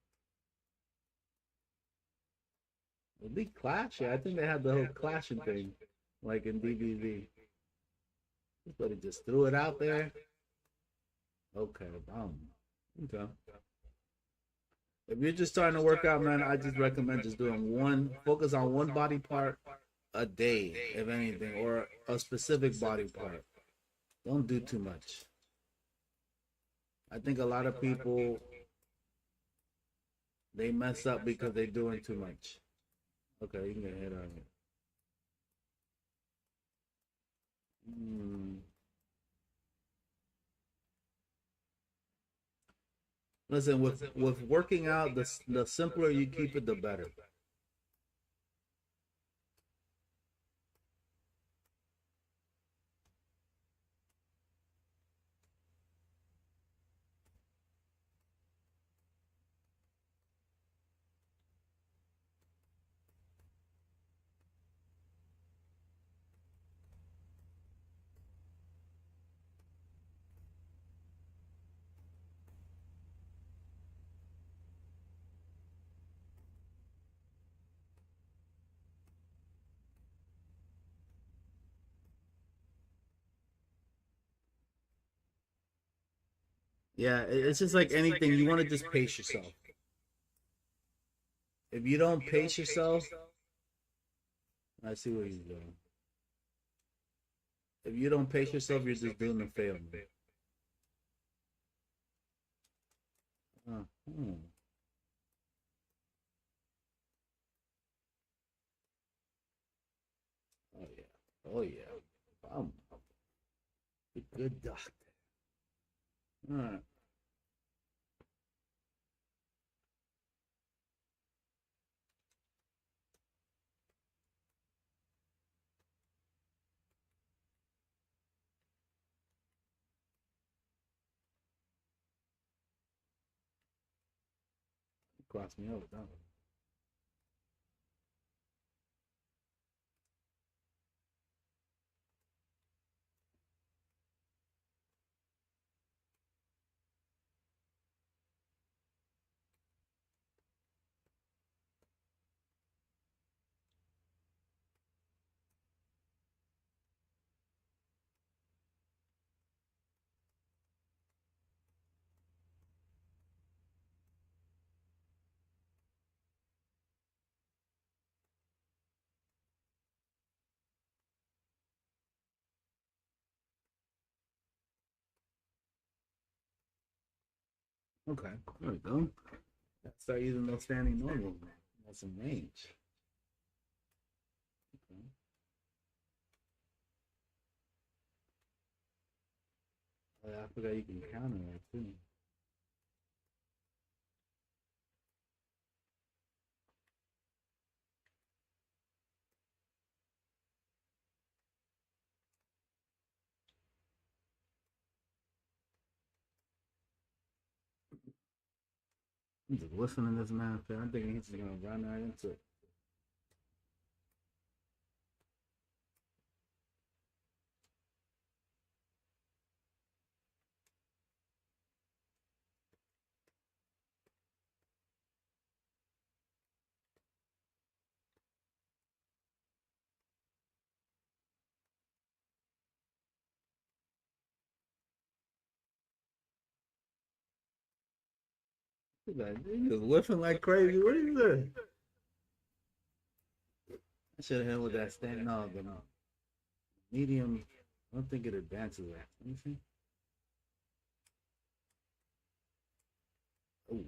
The big clash. Yeah, I think they had the whole clashing thing, like in DBZ. But it just threw it out there. Okay. Okay. If you're just starting to work out, man, I just recommend just doing focus on one body part a day, if anything, or a specific body part. Don't do too much. I think a lot of people they mess up because they're doing too much. Okay, you can get hit on it. Hmm. Listen, with working out, the simpler you keep it, the better. Yeah, it's just like anything. You want to just pace yourself. If you don't pace yourself, I see what he's doing. If you don't pace yourself, you're just doing the fail. Hmm. Oh yeah. Oh yeah. A good doctor. All right. Cross me over. Don't Okay, there we go. Let's start using those standing normals. That's some range. Okay. Oh, yeah, I forgot you can counter that too. I'm just listening to this man. I'm thinking he's just gonna run right into it. He's just whiffing like crazy. What is that? I should have hit with that stand. No, the medium. I don't think it advances that. Let me see. Oh,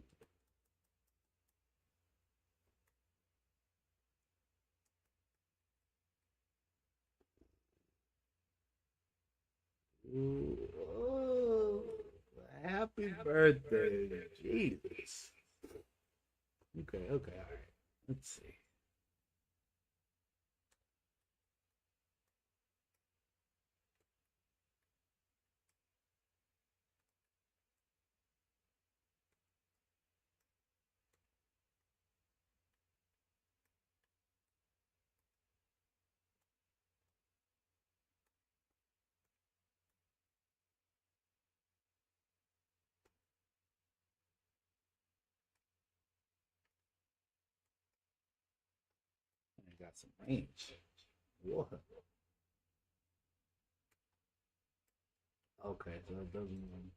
oh, happy birthday, Jesus. Okay, okay, all right. Let's see. I got some range. What? Okay, so it doesn't even.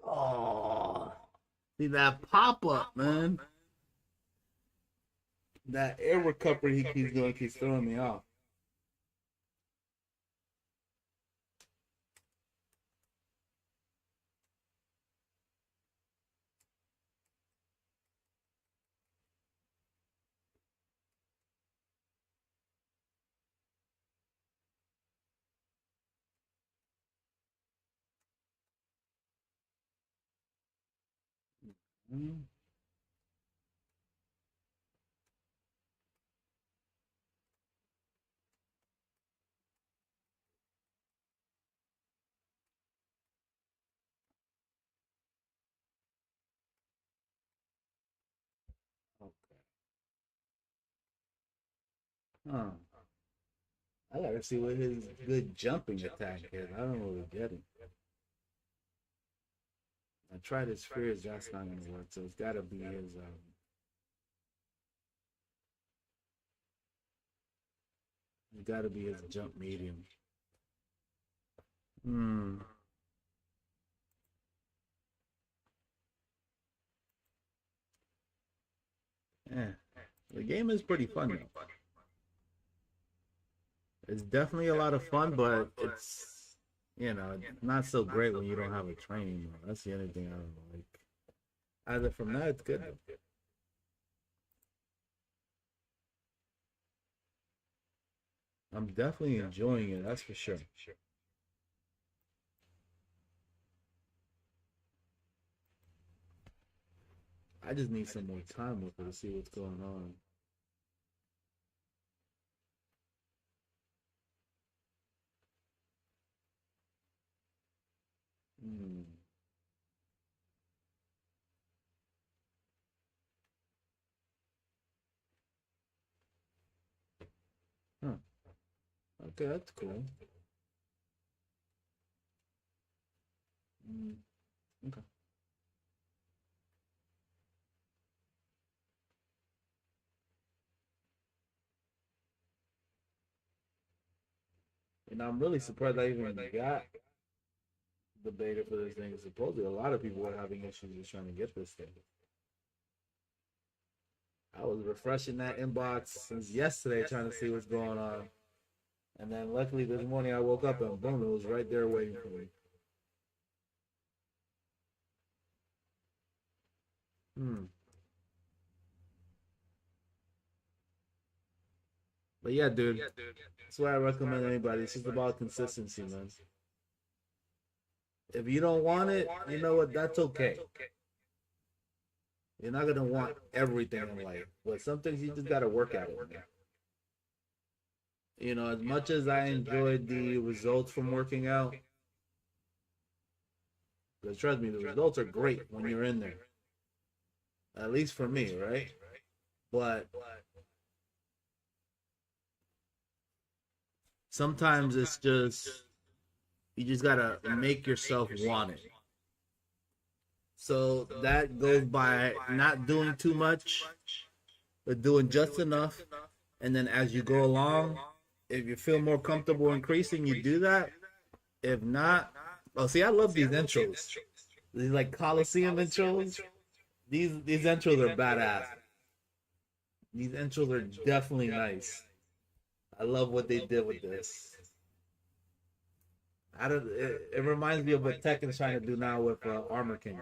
Oh, see that pop up, man. That air recovery he keeps doing keeps throwing me off. Mm, okay. Huh. I gotta see what his good jumping attack is. I don't really get it. I tried his fears, that's not gonna work. So it's gotta be his it's gotta be his jump medium. Hmm. Yeah. The game is pretty fun though. It's definitely a lot of fun, but it's not so great when you don't have a training mode. That's the only thing I don't like. Either from that, it's good though. I'm definitely enjoying it. That's for sure. I just need some more time with it to see what's going on. Hmm. Huh. Okay, that's cool. Mm, okay. And I'm really surprised I even got. the beta for this thing. Supposedly, a lot of people were having issues with trying to get this thing. I was refreshing that inbox since yesterday, trying to see what's going on, and then luckily this morning I woke up and boom, it was right there waiting for me. Hmm. But yeah, dude, that's why I recommend anybody. It's just about consistency, man. If you don't want it, you know what? That's okay. You're not gonna want everything in life, but some things you just gotta work at it, man. You know, as much as I enjoyed the results from working out, because trust me, the results are great when you're in there. At least for me, right? But sometimes it's just you just gotta make yourself want it. So that goes by not doing too much, but doing just enough. And then as you go along, if you feel more comfortable increasing, you do that. If not, oh, see, I love these intros. These like Coliseum intros. These intros are badass. These intros are definitely nice. I love what they did with this. I don't. It reminds me of what Tekken's trying to do now with Armor King.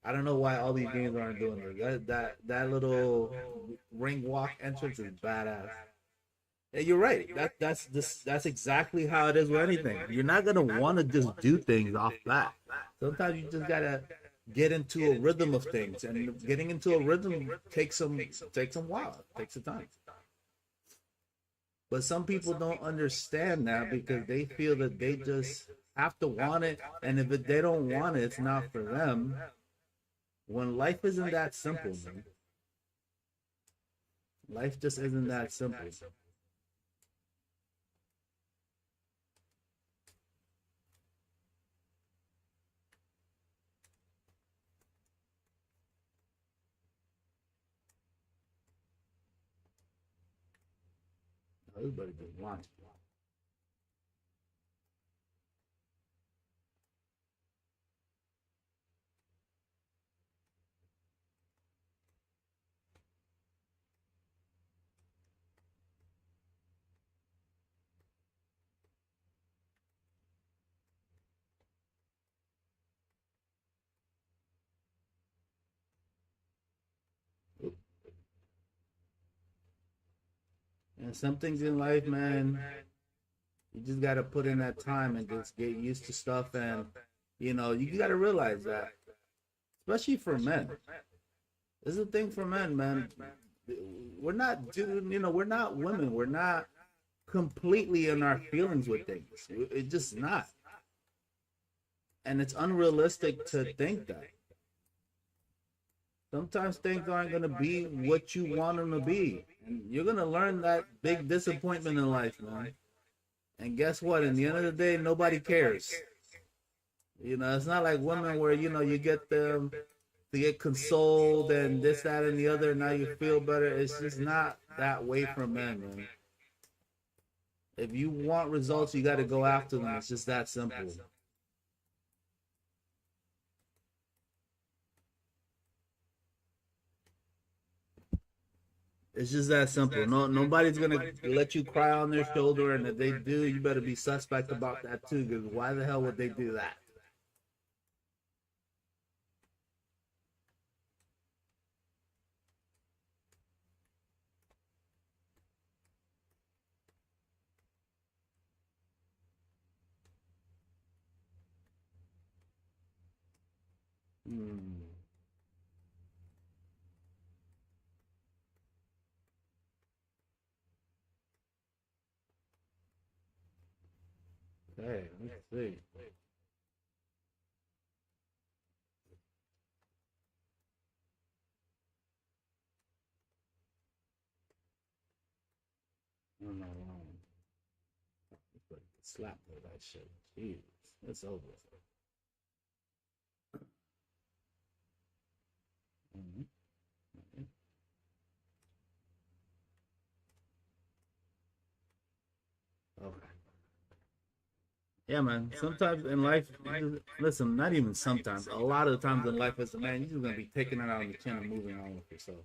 I don't know why all these games aren't doing it. That little ring walk entrance is badass. Yeah, you're right. That's exactly how it is with anything. You're not gonna want to just do things off that. Sometimes you just gotta get into a rhythm of things, and getting into a rhythm takes some while, takes some time. But some people don't understand that because they feel that they just have to want it, and if they don't want it, it's not for them. When life isn't that simple, man. Life just isn't that simple. Everybody just wants it. And some things in life, man, you just gotta put in that time and just get used to stuff. And you gotta realize that, especially for men. This is a thing for men, man. We're not doing, we're not women. We're not completely in our feelings with things. It's just not. And it's unrealistic to think that. Sometimes things aren't going to be what you want them to be. And you're going to learn that big disappointment in life, man. And guess what? In the end of the day, nobody cares. It's not like women where, you get them to get consoled and this, that, and the other. And now you feel better. It's just not that way for men, man. If you want results, you got to go after them. It's just that simple. It's just that simple. No, nobody's gonna let you cry on their shoulder, and if they do, you better be suspect about that too. Because why the hell would they do that? Hmm. Hey, let's see. No, no, no. Slap that shit. Jeez, it's over. Mm-hmm. Okay. Yeah, man. Sometimes in life, listen, not even sometimes. A lot of the times in life, as a man, you're just gonna be taking it out on the chin and moving on with yourself.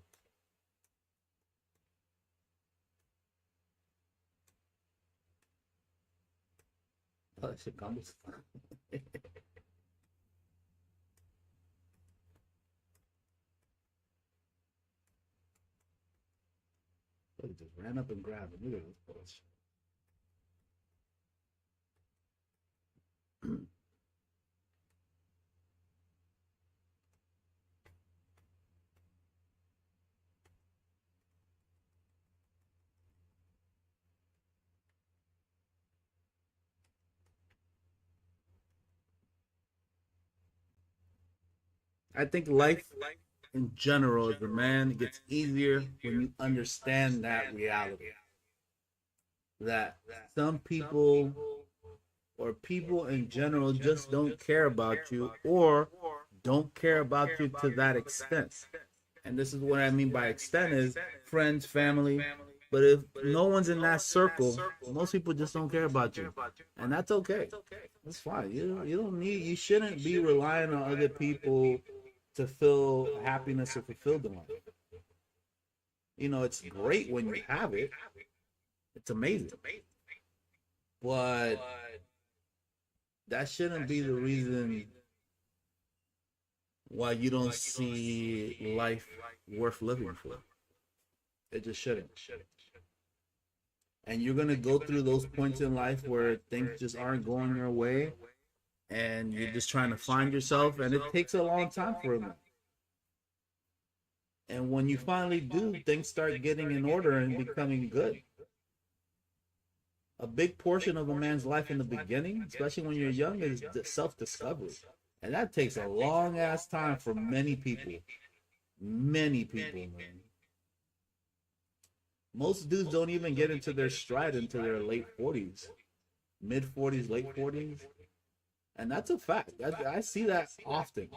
Oh, that shit comes. He just ran up and grabbed it. Look at this bullshit. I think life in general as a man gets easier when you understand that reality. That some people or people in general just don't care about you or don't care about you to that extent. And this is what I mean by extent is friends, family. But if no one's in that circle, most people just don't care about you. And that's okay. That's fine. You don't need you shouldn't be relying on other people to feel happiness or fulfillment. You know, it's great when you have it. It's amazing. But that shouldn't be the reason why you don't see life worth living for. It just shouldn't. And you're gonna go through those points in life where things just aren't going your way, and you're just trying to find yourself, and it takes a long time for it. And when you finally do, things start getting in order and becoming good. A big portion of a man's life in the beginning, especially when you're young, is self-discovery, and that takes a long ass time for many people. Many people, man. Most dudes don't even get into their stride until their late 40s, mid 40s, late 40s. And that's a fact. I see that often.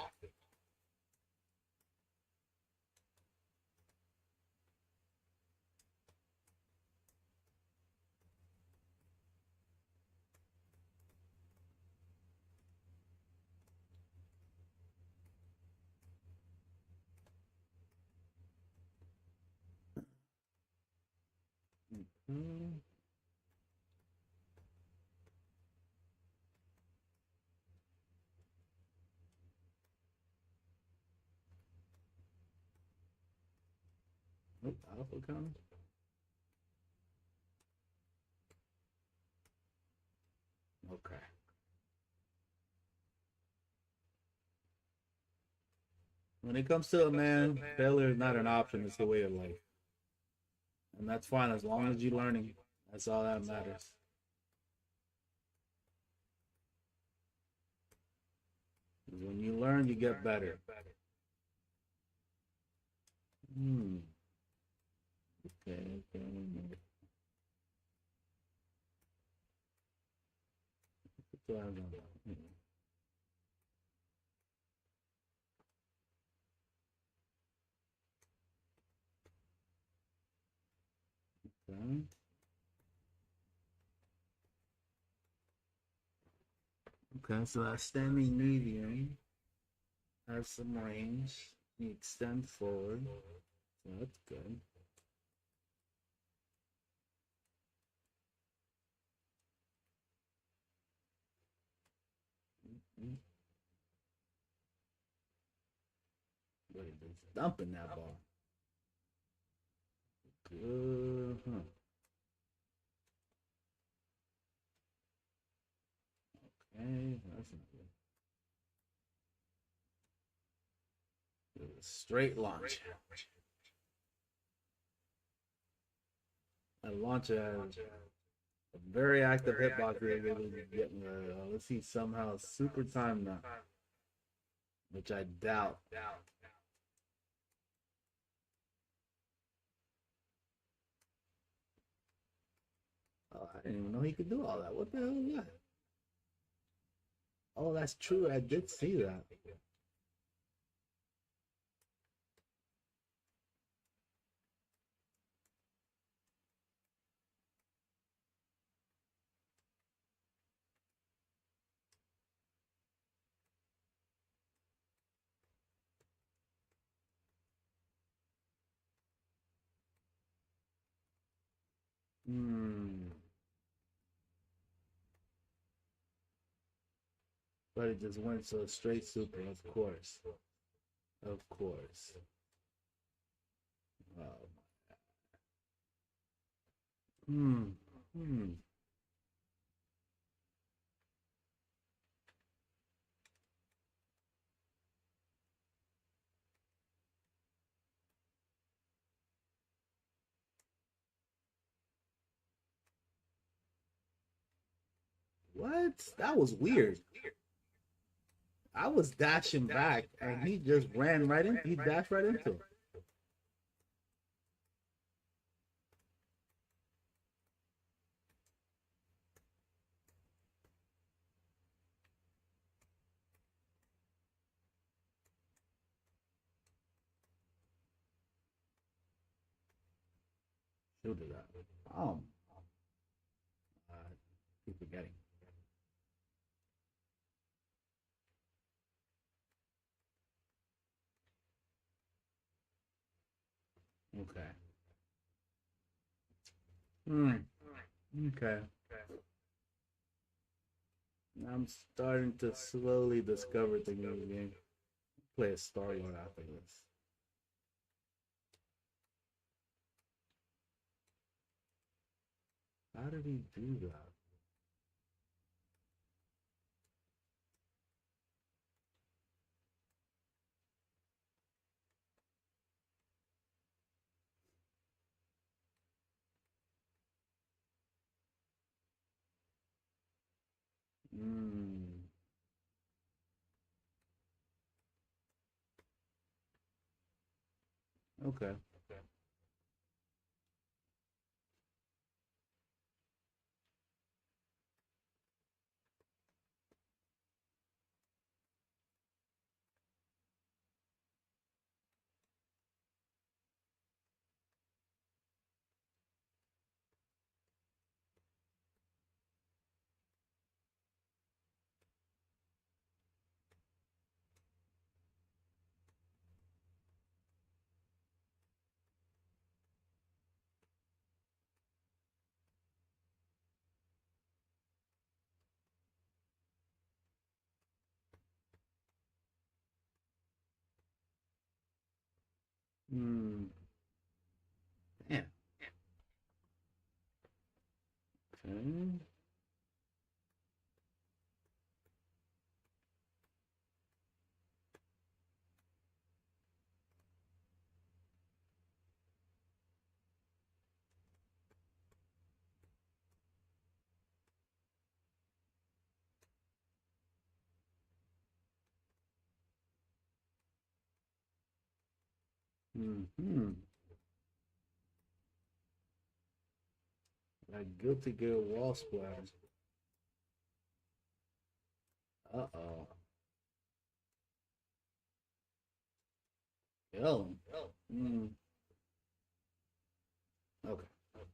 Mm-hmm. Nope, Alpha comes. Okay. When it comes to a man, failure is not an option, it's the way of life. And that's fine as long as you're learning. That's all that matters. 'Cause when you learn, you get better. Hmm. Okay, okay. Okay. Okay, so that standing medium has some range. You extend forward. So that's good. Mm-hmm. Wait, it's dumping that ball. Good. Huh. Okay, that's not good. Straight launch. I launch a very active hitboxer able to get me. Let's see, somehow super time now, which I doubt. Oh, I didn't even know he could do all that. What the hell is that? Oh, that's true. I did see that. Hmm. But it just went to a straight super, of course. Of course. Oh. Hmm. Hmm. What? That was weird. I was dashing back and he just ran right in. He dashed right into it. Shoot it up. I keep forgetting. Okay. Hmm. Okay. I'm starting to slowly discover things in the game. Play a Star Lord after this. How did he do that? Hmm. Okay. Hmm. Damn. Okay. Hmm. Like guilty gear wall splatter. Uh oh. Yo. Hmm. Okay. Okay.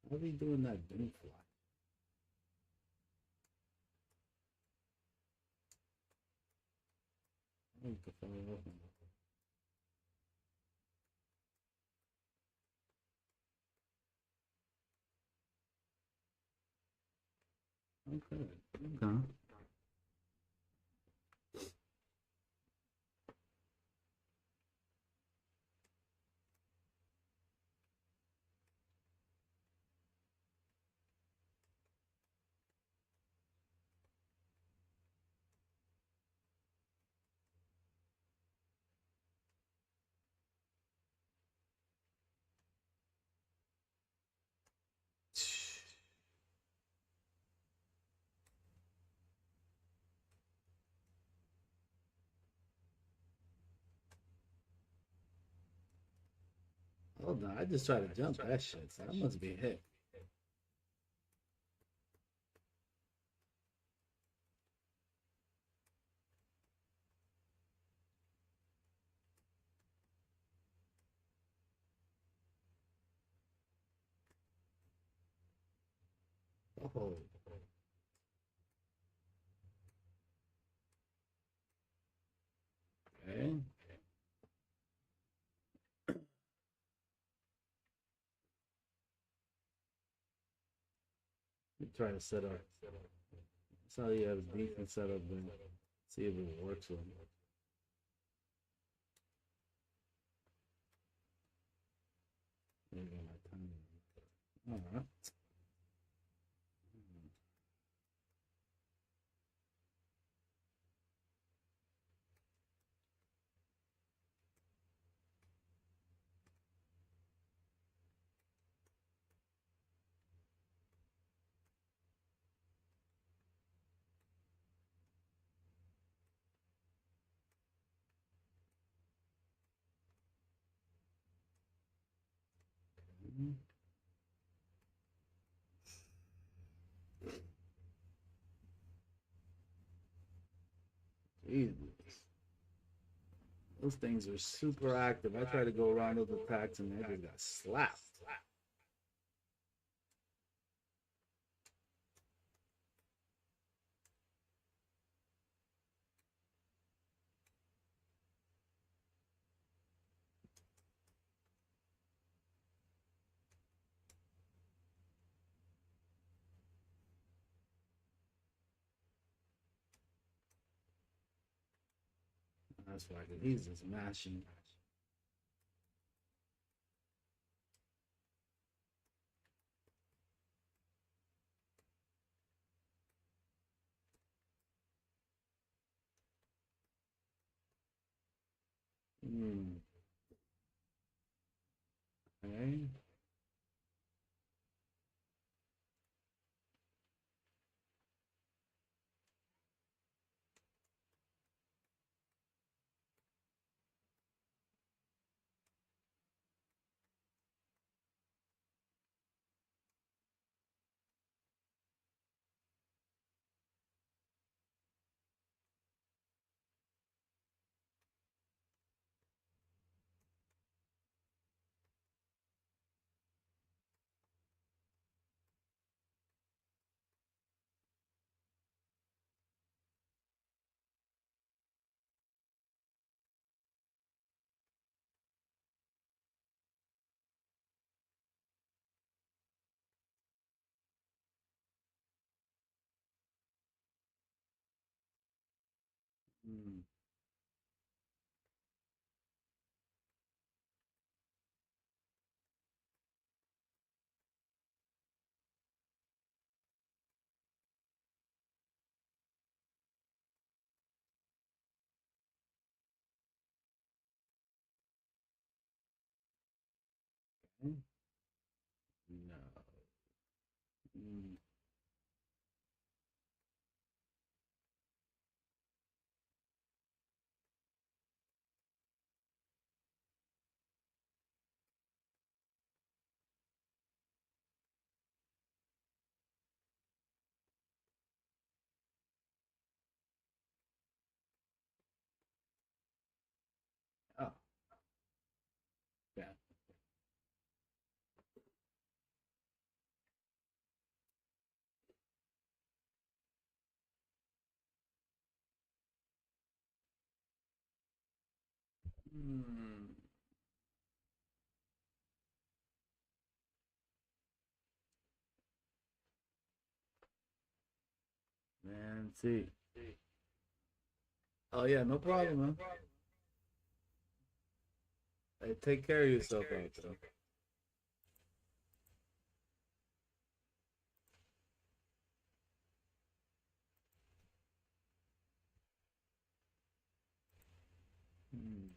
How's he doing that bin fly? I need to follow up on that. Okay. Okay. Hold on. I just tried to jump that shit. So that must be a hit. Oh, okay. We try to set up. That's how you have a decent setup then. See if it works with him. Maybe my time. All right. Jesus. Those things are super active. I try to go around those attacks and they just got slapped. That's why he's just mashing. Hmm. Okay. Hmm. Okay. No. Hmm. Oh, yeah. Hmm. Man, see. Oh yeah, no problem, man. Hey, take care of yourself out there. Hmm.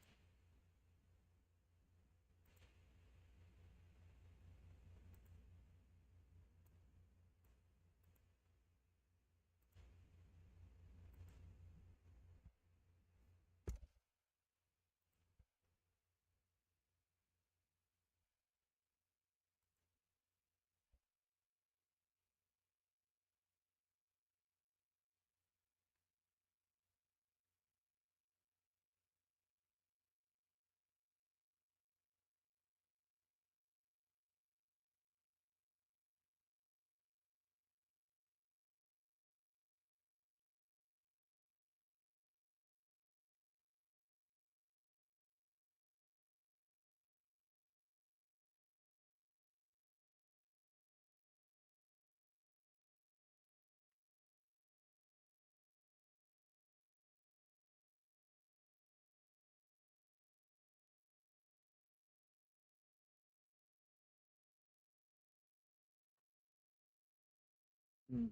Hmm.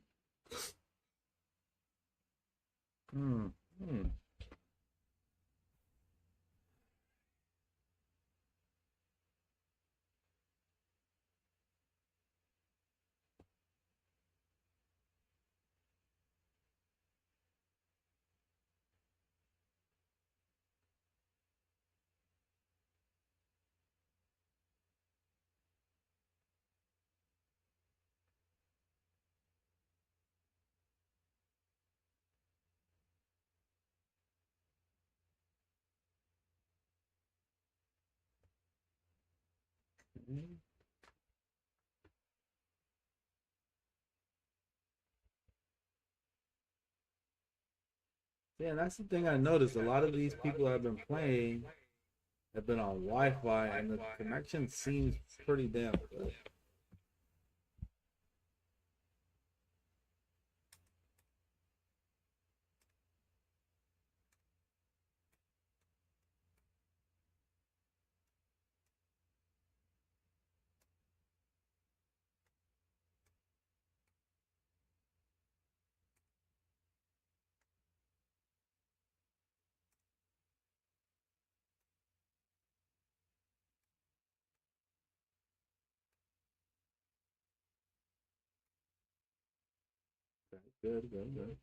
Hmm. Hmm. Yeah, that's the thing I noticed. A lot of these people I've been playing have been on Wi-Fi, and the connection seems pretty damn good. Good, good, good.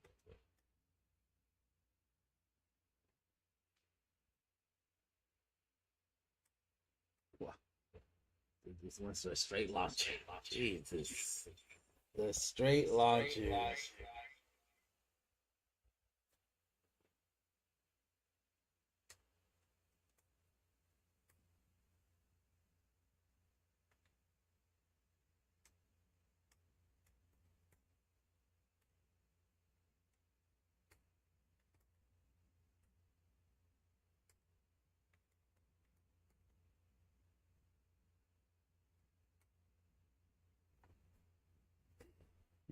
Wow, this one's a straight launcher. Jesus, the straight launchers.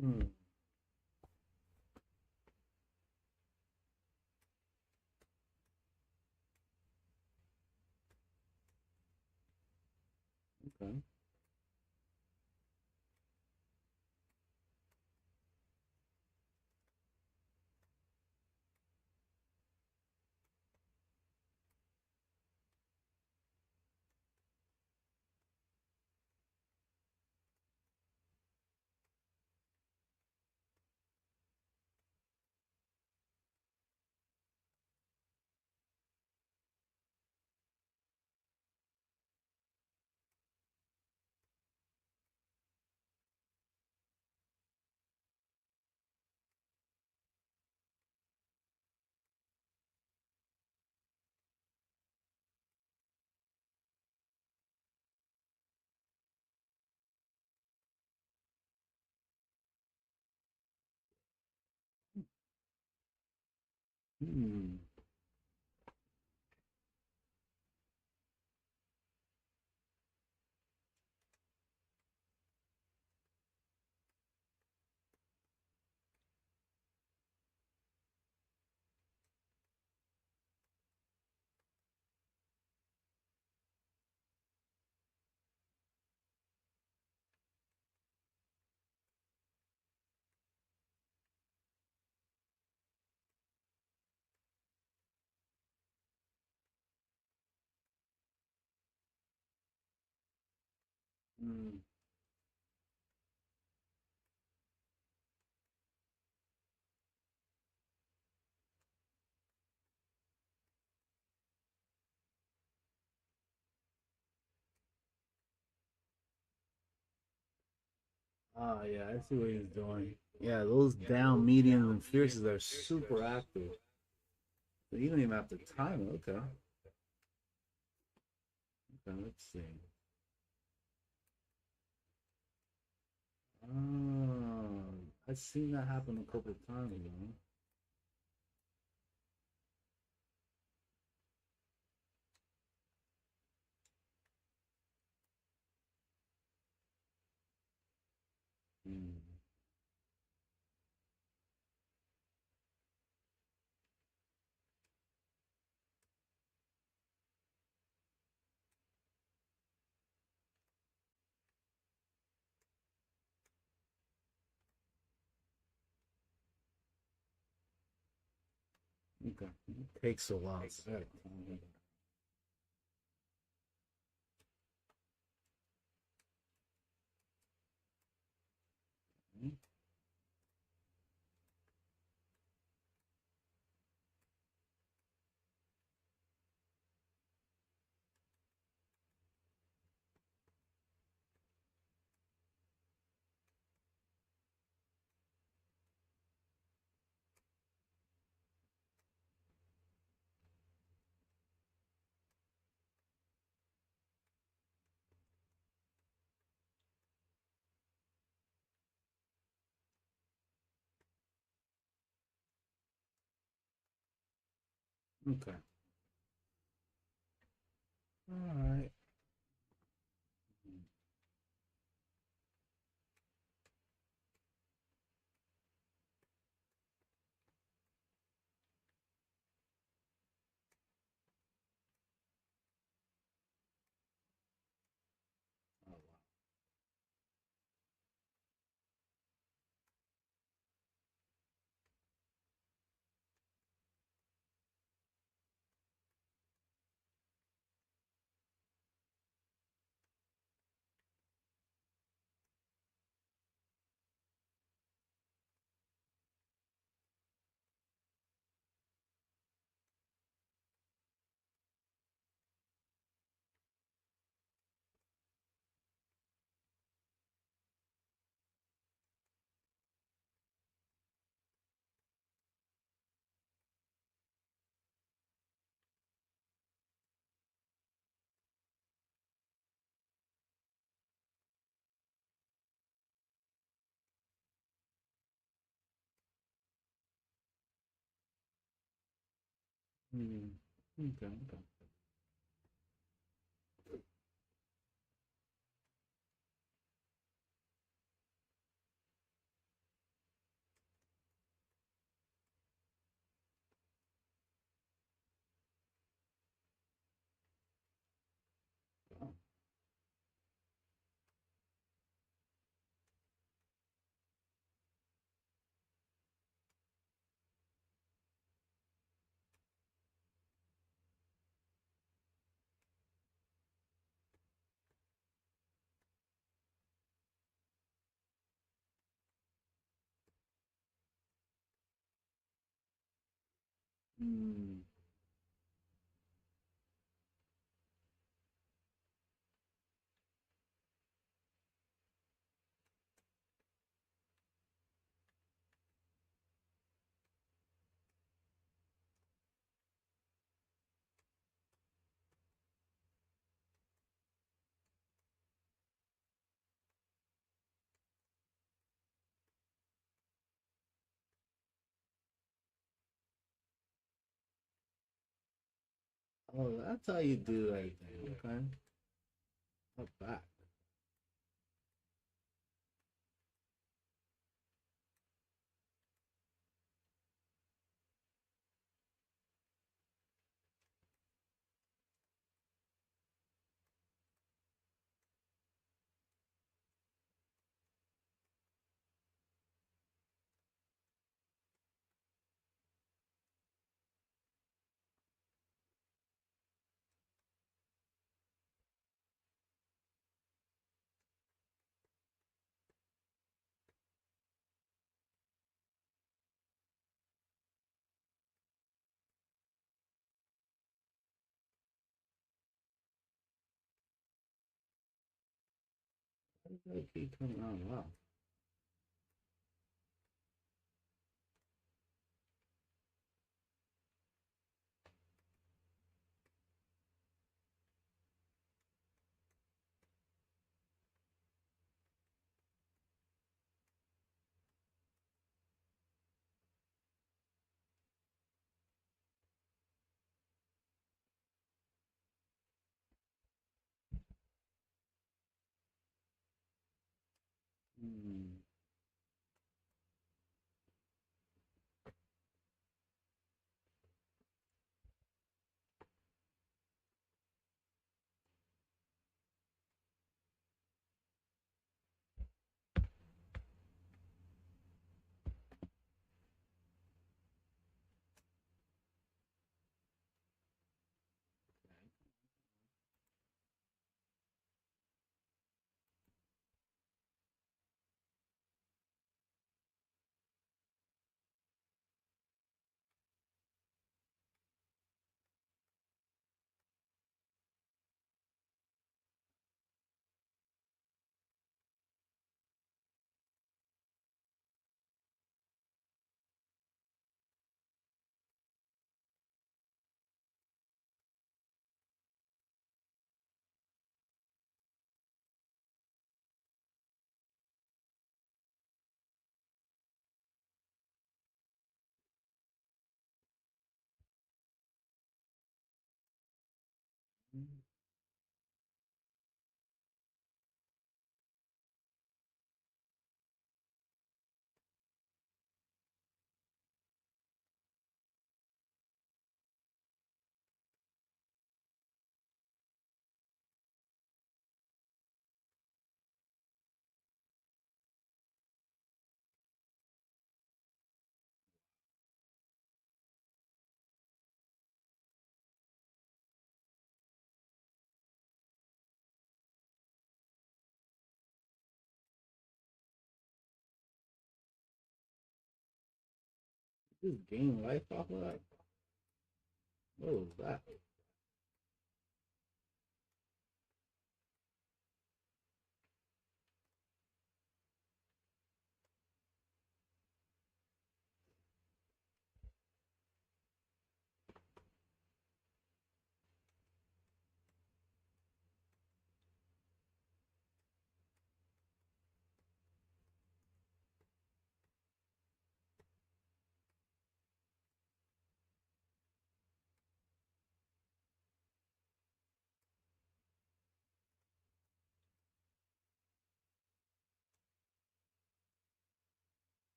Hmm. Okay. Hmm. Hmm. Ah, yeah, I see what he's doing. Yeah, those down mediums and fierces are super active. So you don't even have to time it. Okay. Okay, let's see. Oh, I've seen that happen a couple of times, man. Mm. Okay. It takes a while. Okay. All right. Oh wow. Okay. Okay. Mm. Oh, that's how you do everything. Okay. Not bad. How does that keep coming out? Wow. Mm. Just gain life off of that. What was that?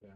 Okay.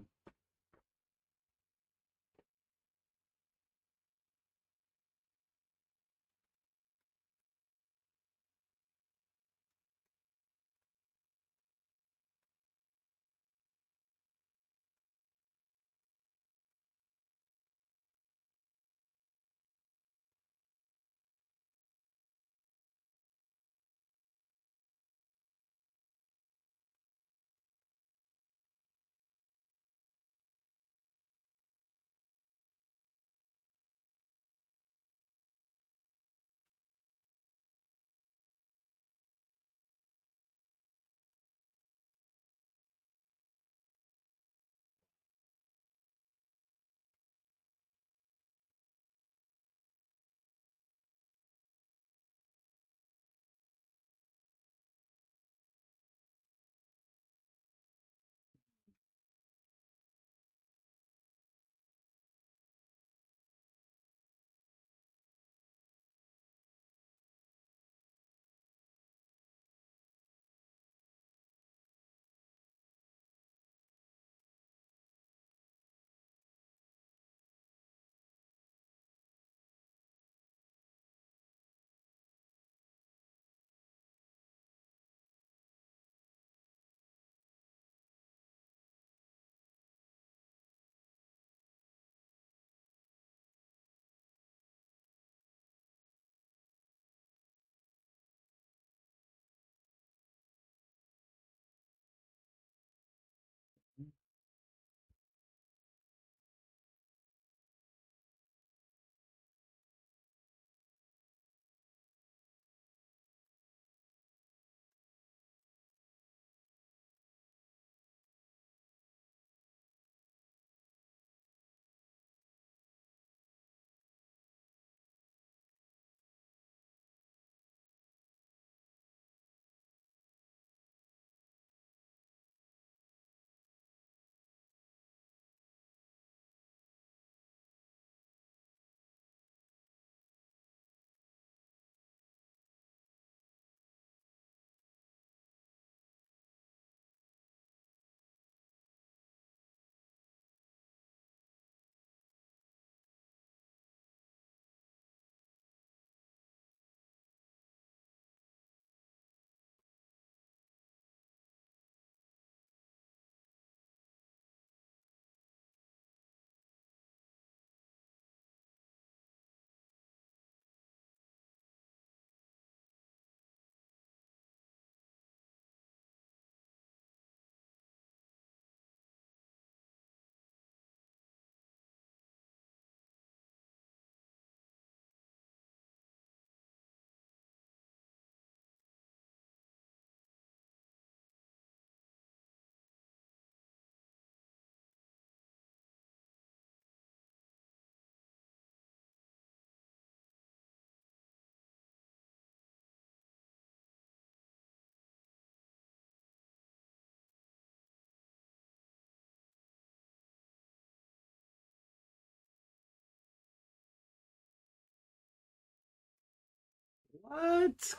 What?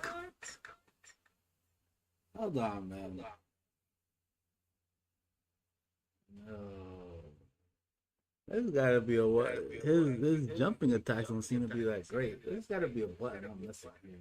Hold on, man. No. There's gotta be a what? His jumping attacks don't seem to be that great. There's gotta be a button I'm missing here.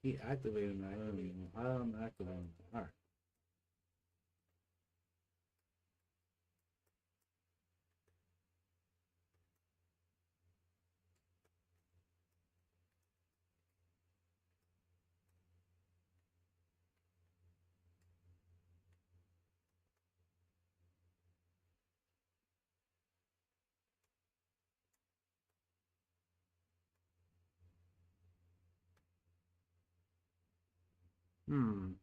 Keep activating that. I don't activate them. All right. Hmm.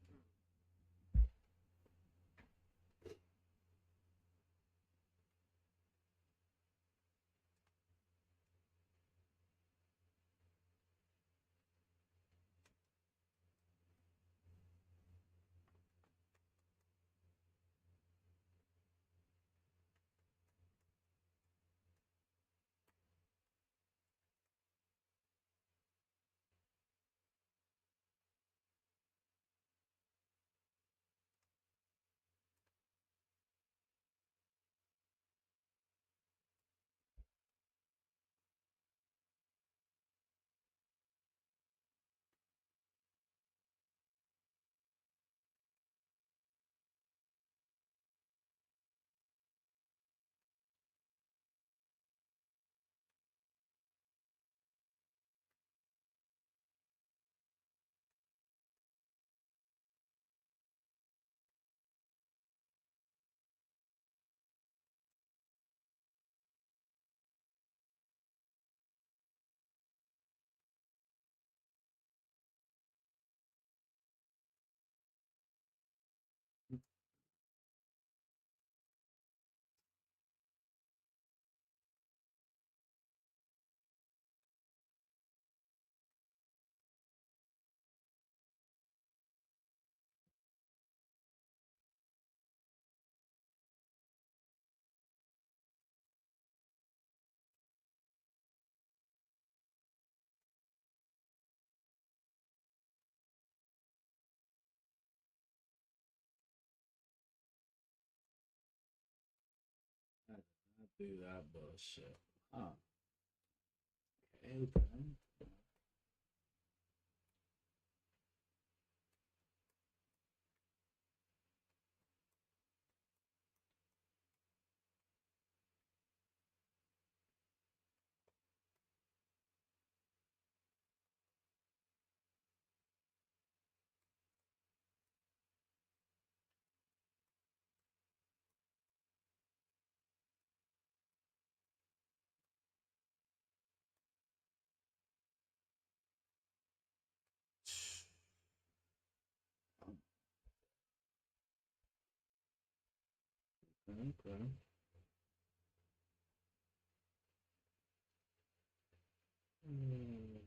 I did not do that bullshit. Huh. Okay. Okay. Mm.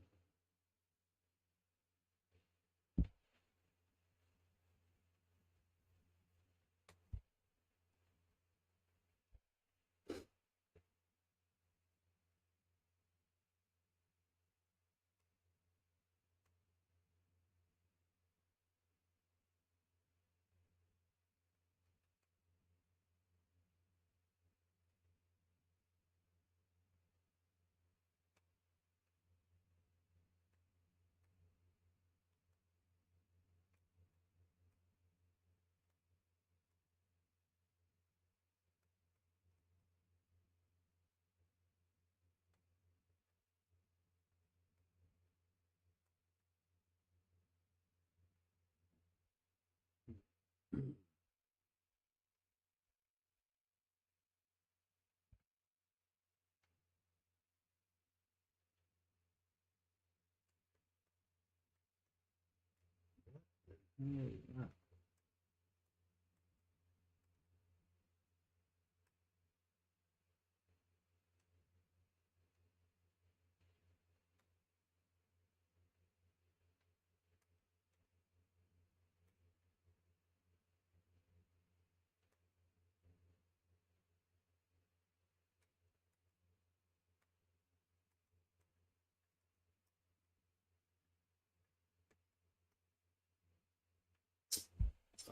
Mm.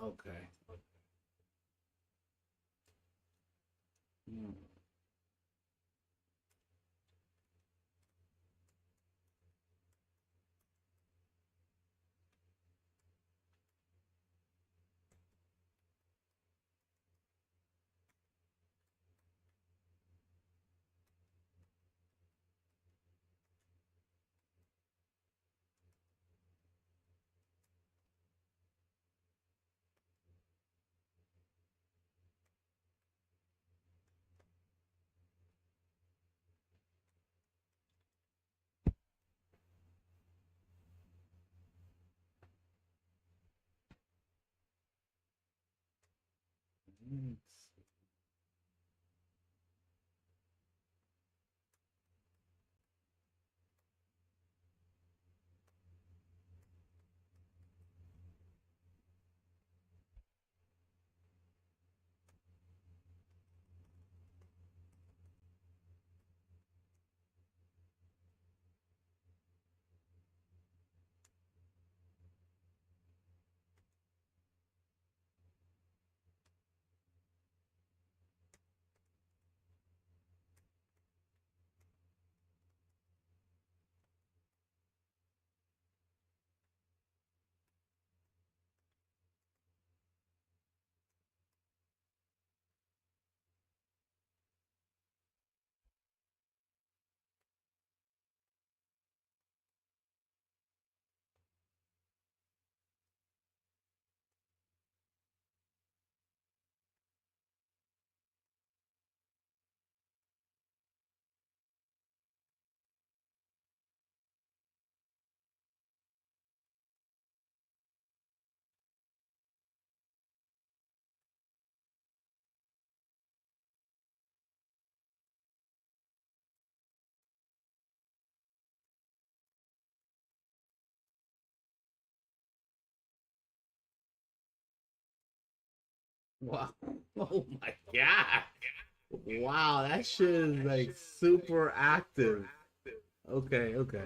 Okay. Mm. Mm. Wow. Oh my god. Wow, that shit is like super active. Okay, okay.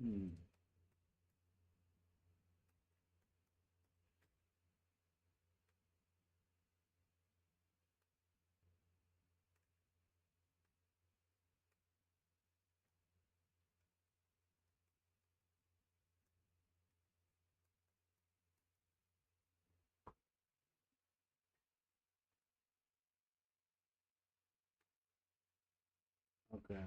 Hmm. Okay.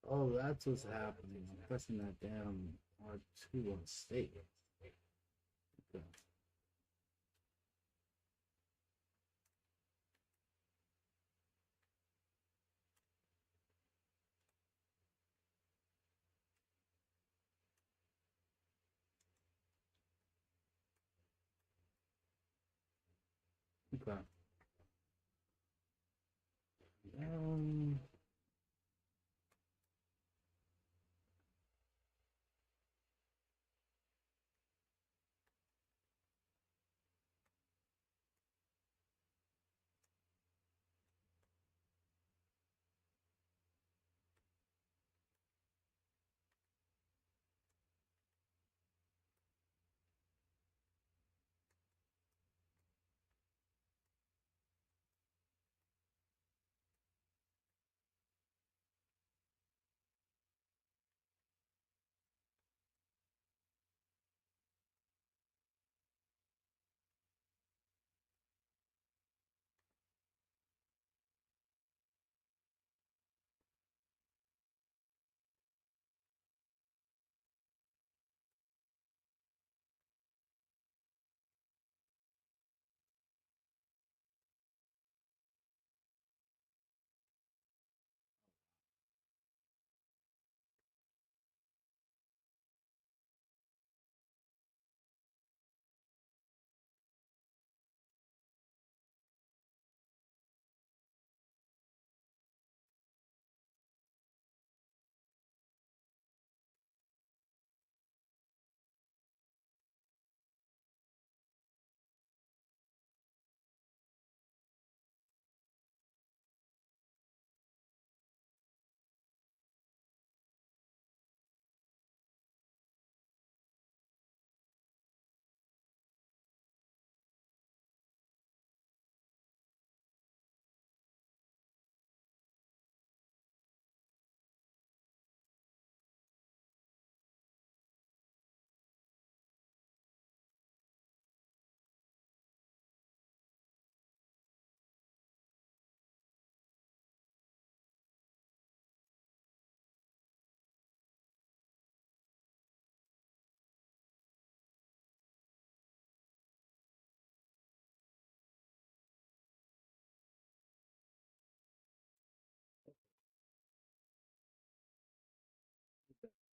Oh, that's what's happening. I'm pressing that damn R2 on state. Okay. Okay. Um,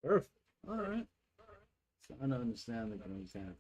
Perfect. All right. So I don't understand the game sense.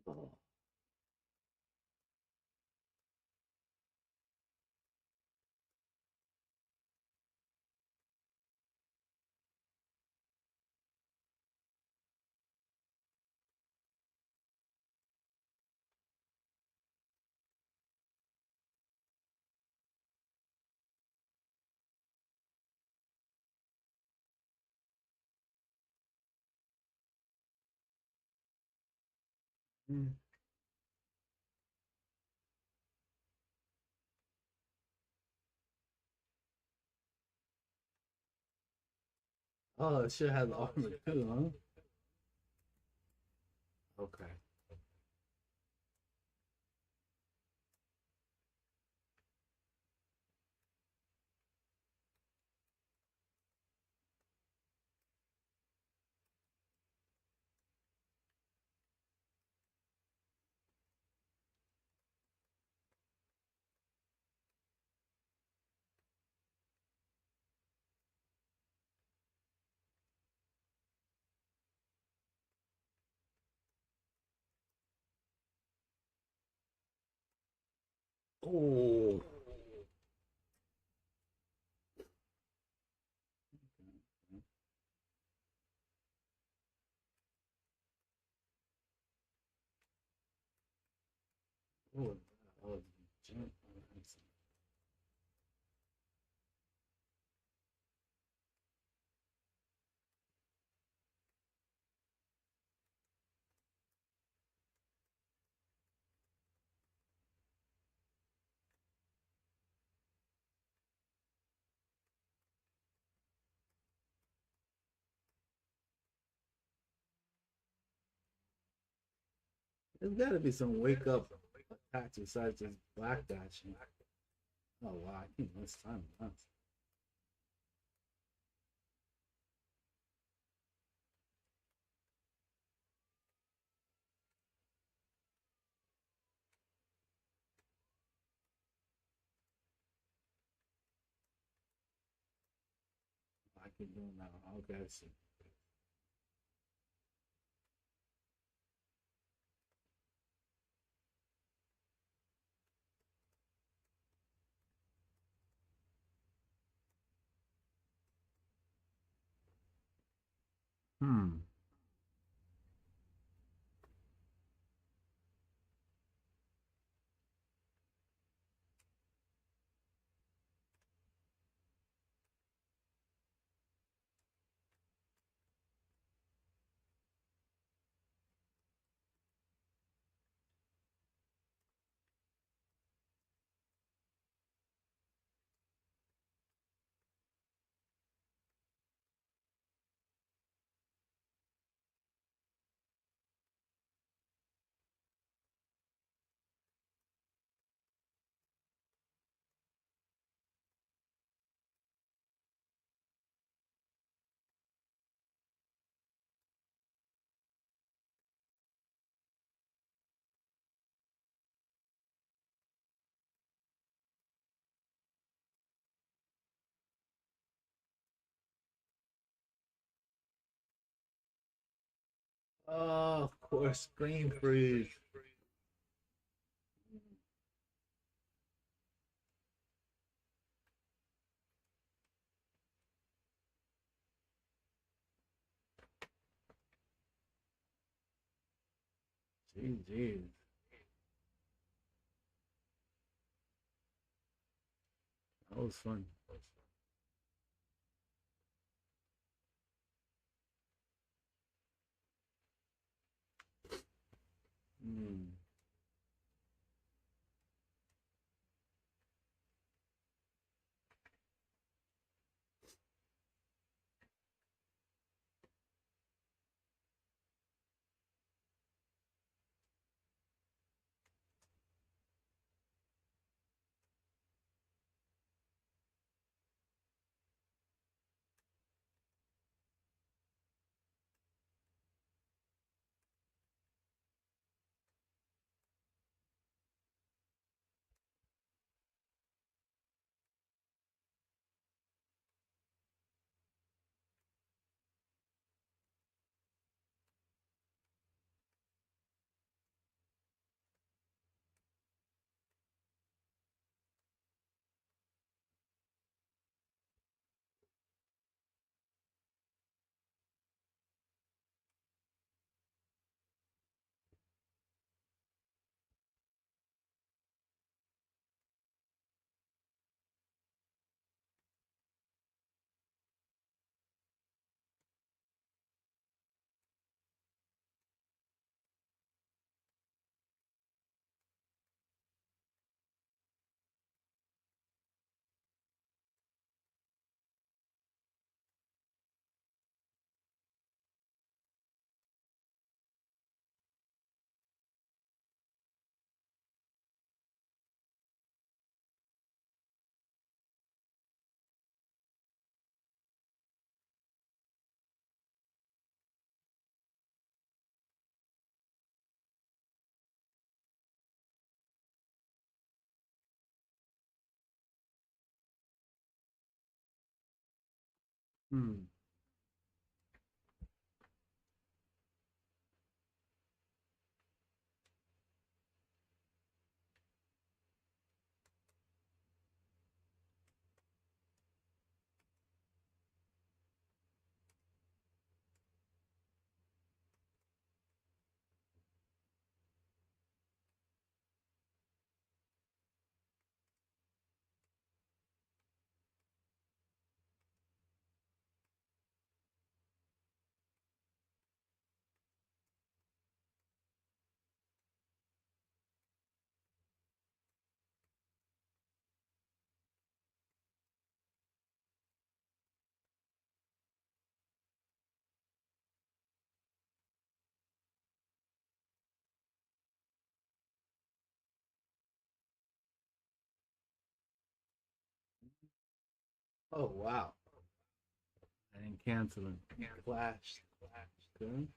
Oh, mm. Oh, it should have the armor too, huh? Okay. Oh. Oh, oh, jump. There's got to be some wake up attacks besides just backdashing. Oh wow, I think this time once. I can do it now. Okay, I see. Hmm. Oh, of course, screen freeze. Jeez. That was fun. Hmm. Hmm. Oh wow. I didn't cancel it. Flashed. Okay.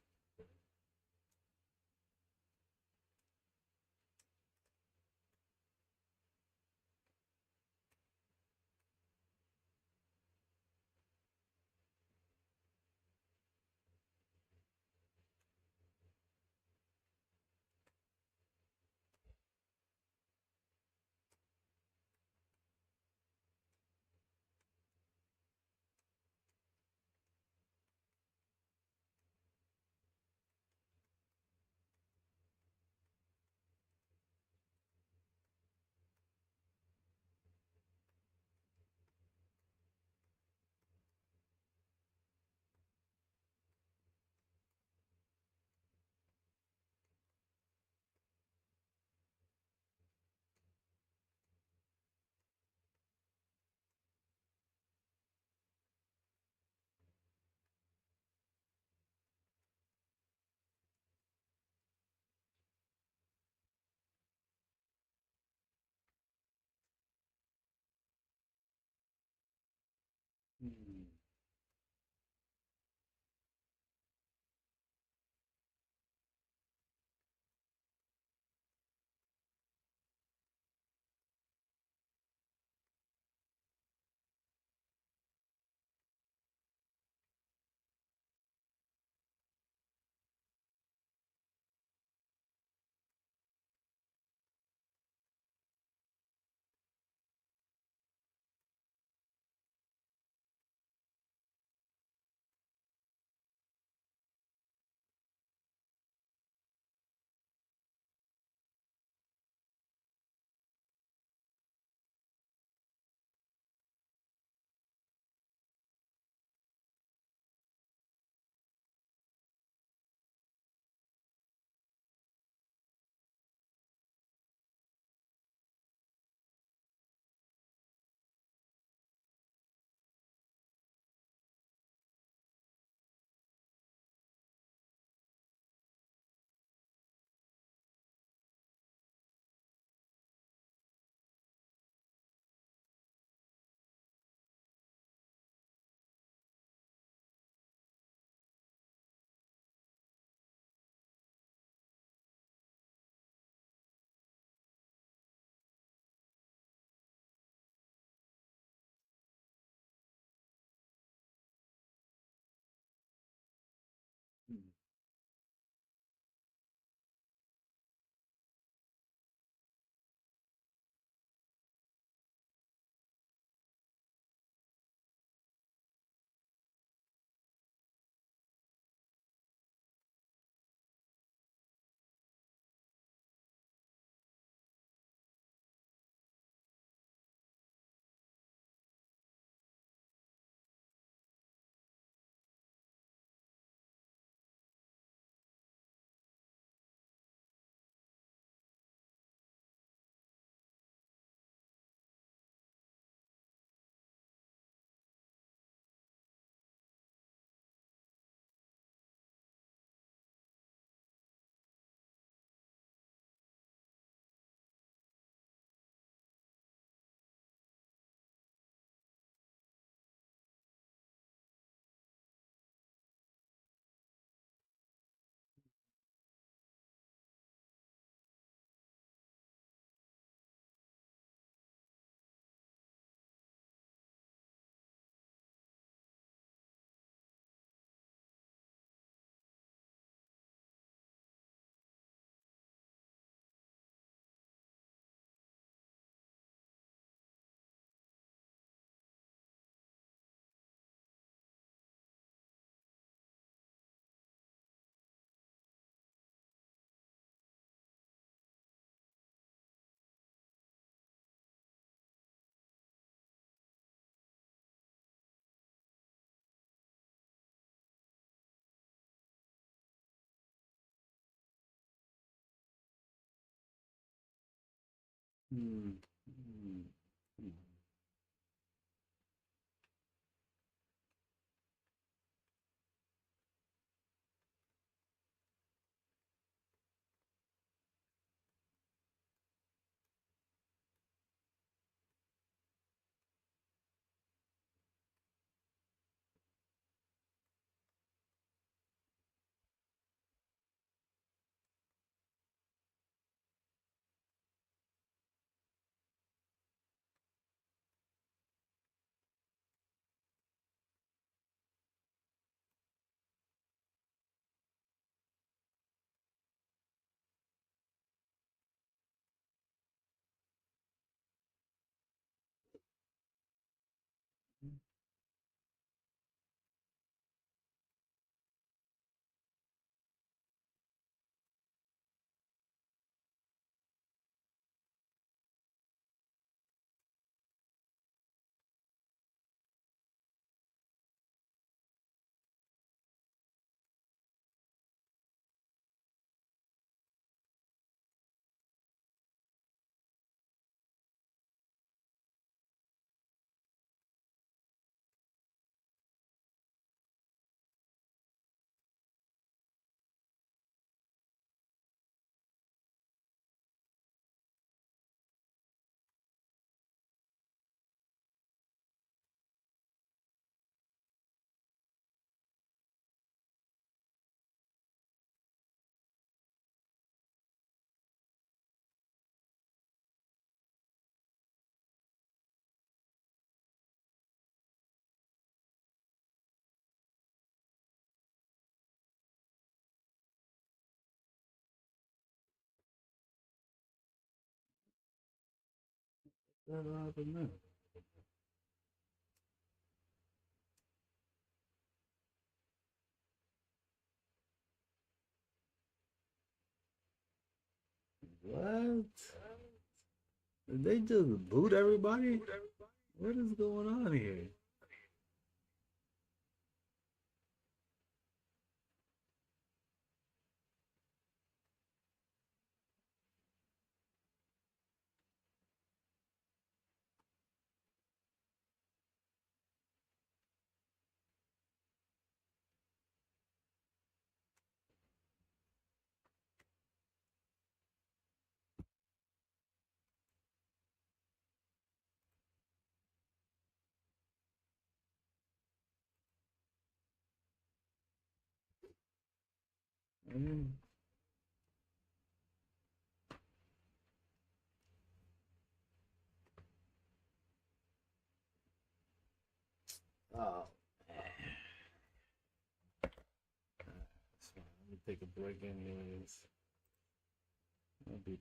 Hmm. Hmm. Hmm. What happened there? What? Did they just boot everybody? What is going on here? Mm. Oh, man. That's fine. Let me take a break anyways. I'll be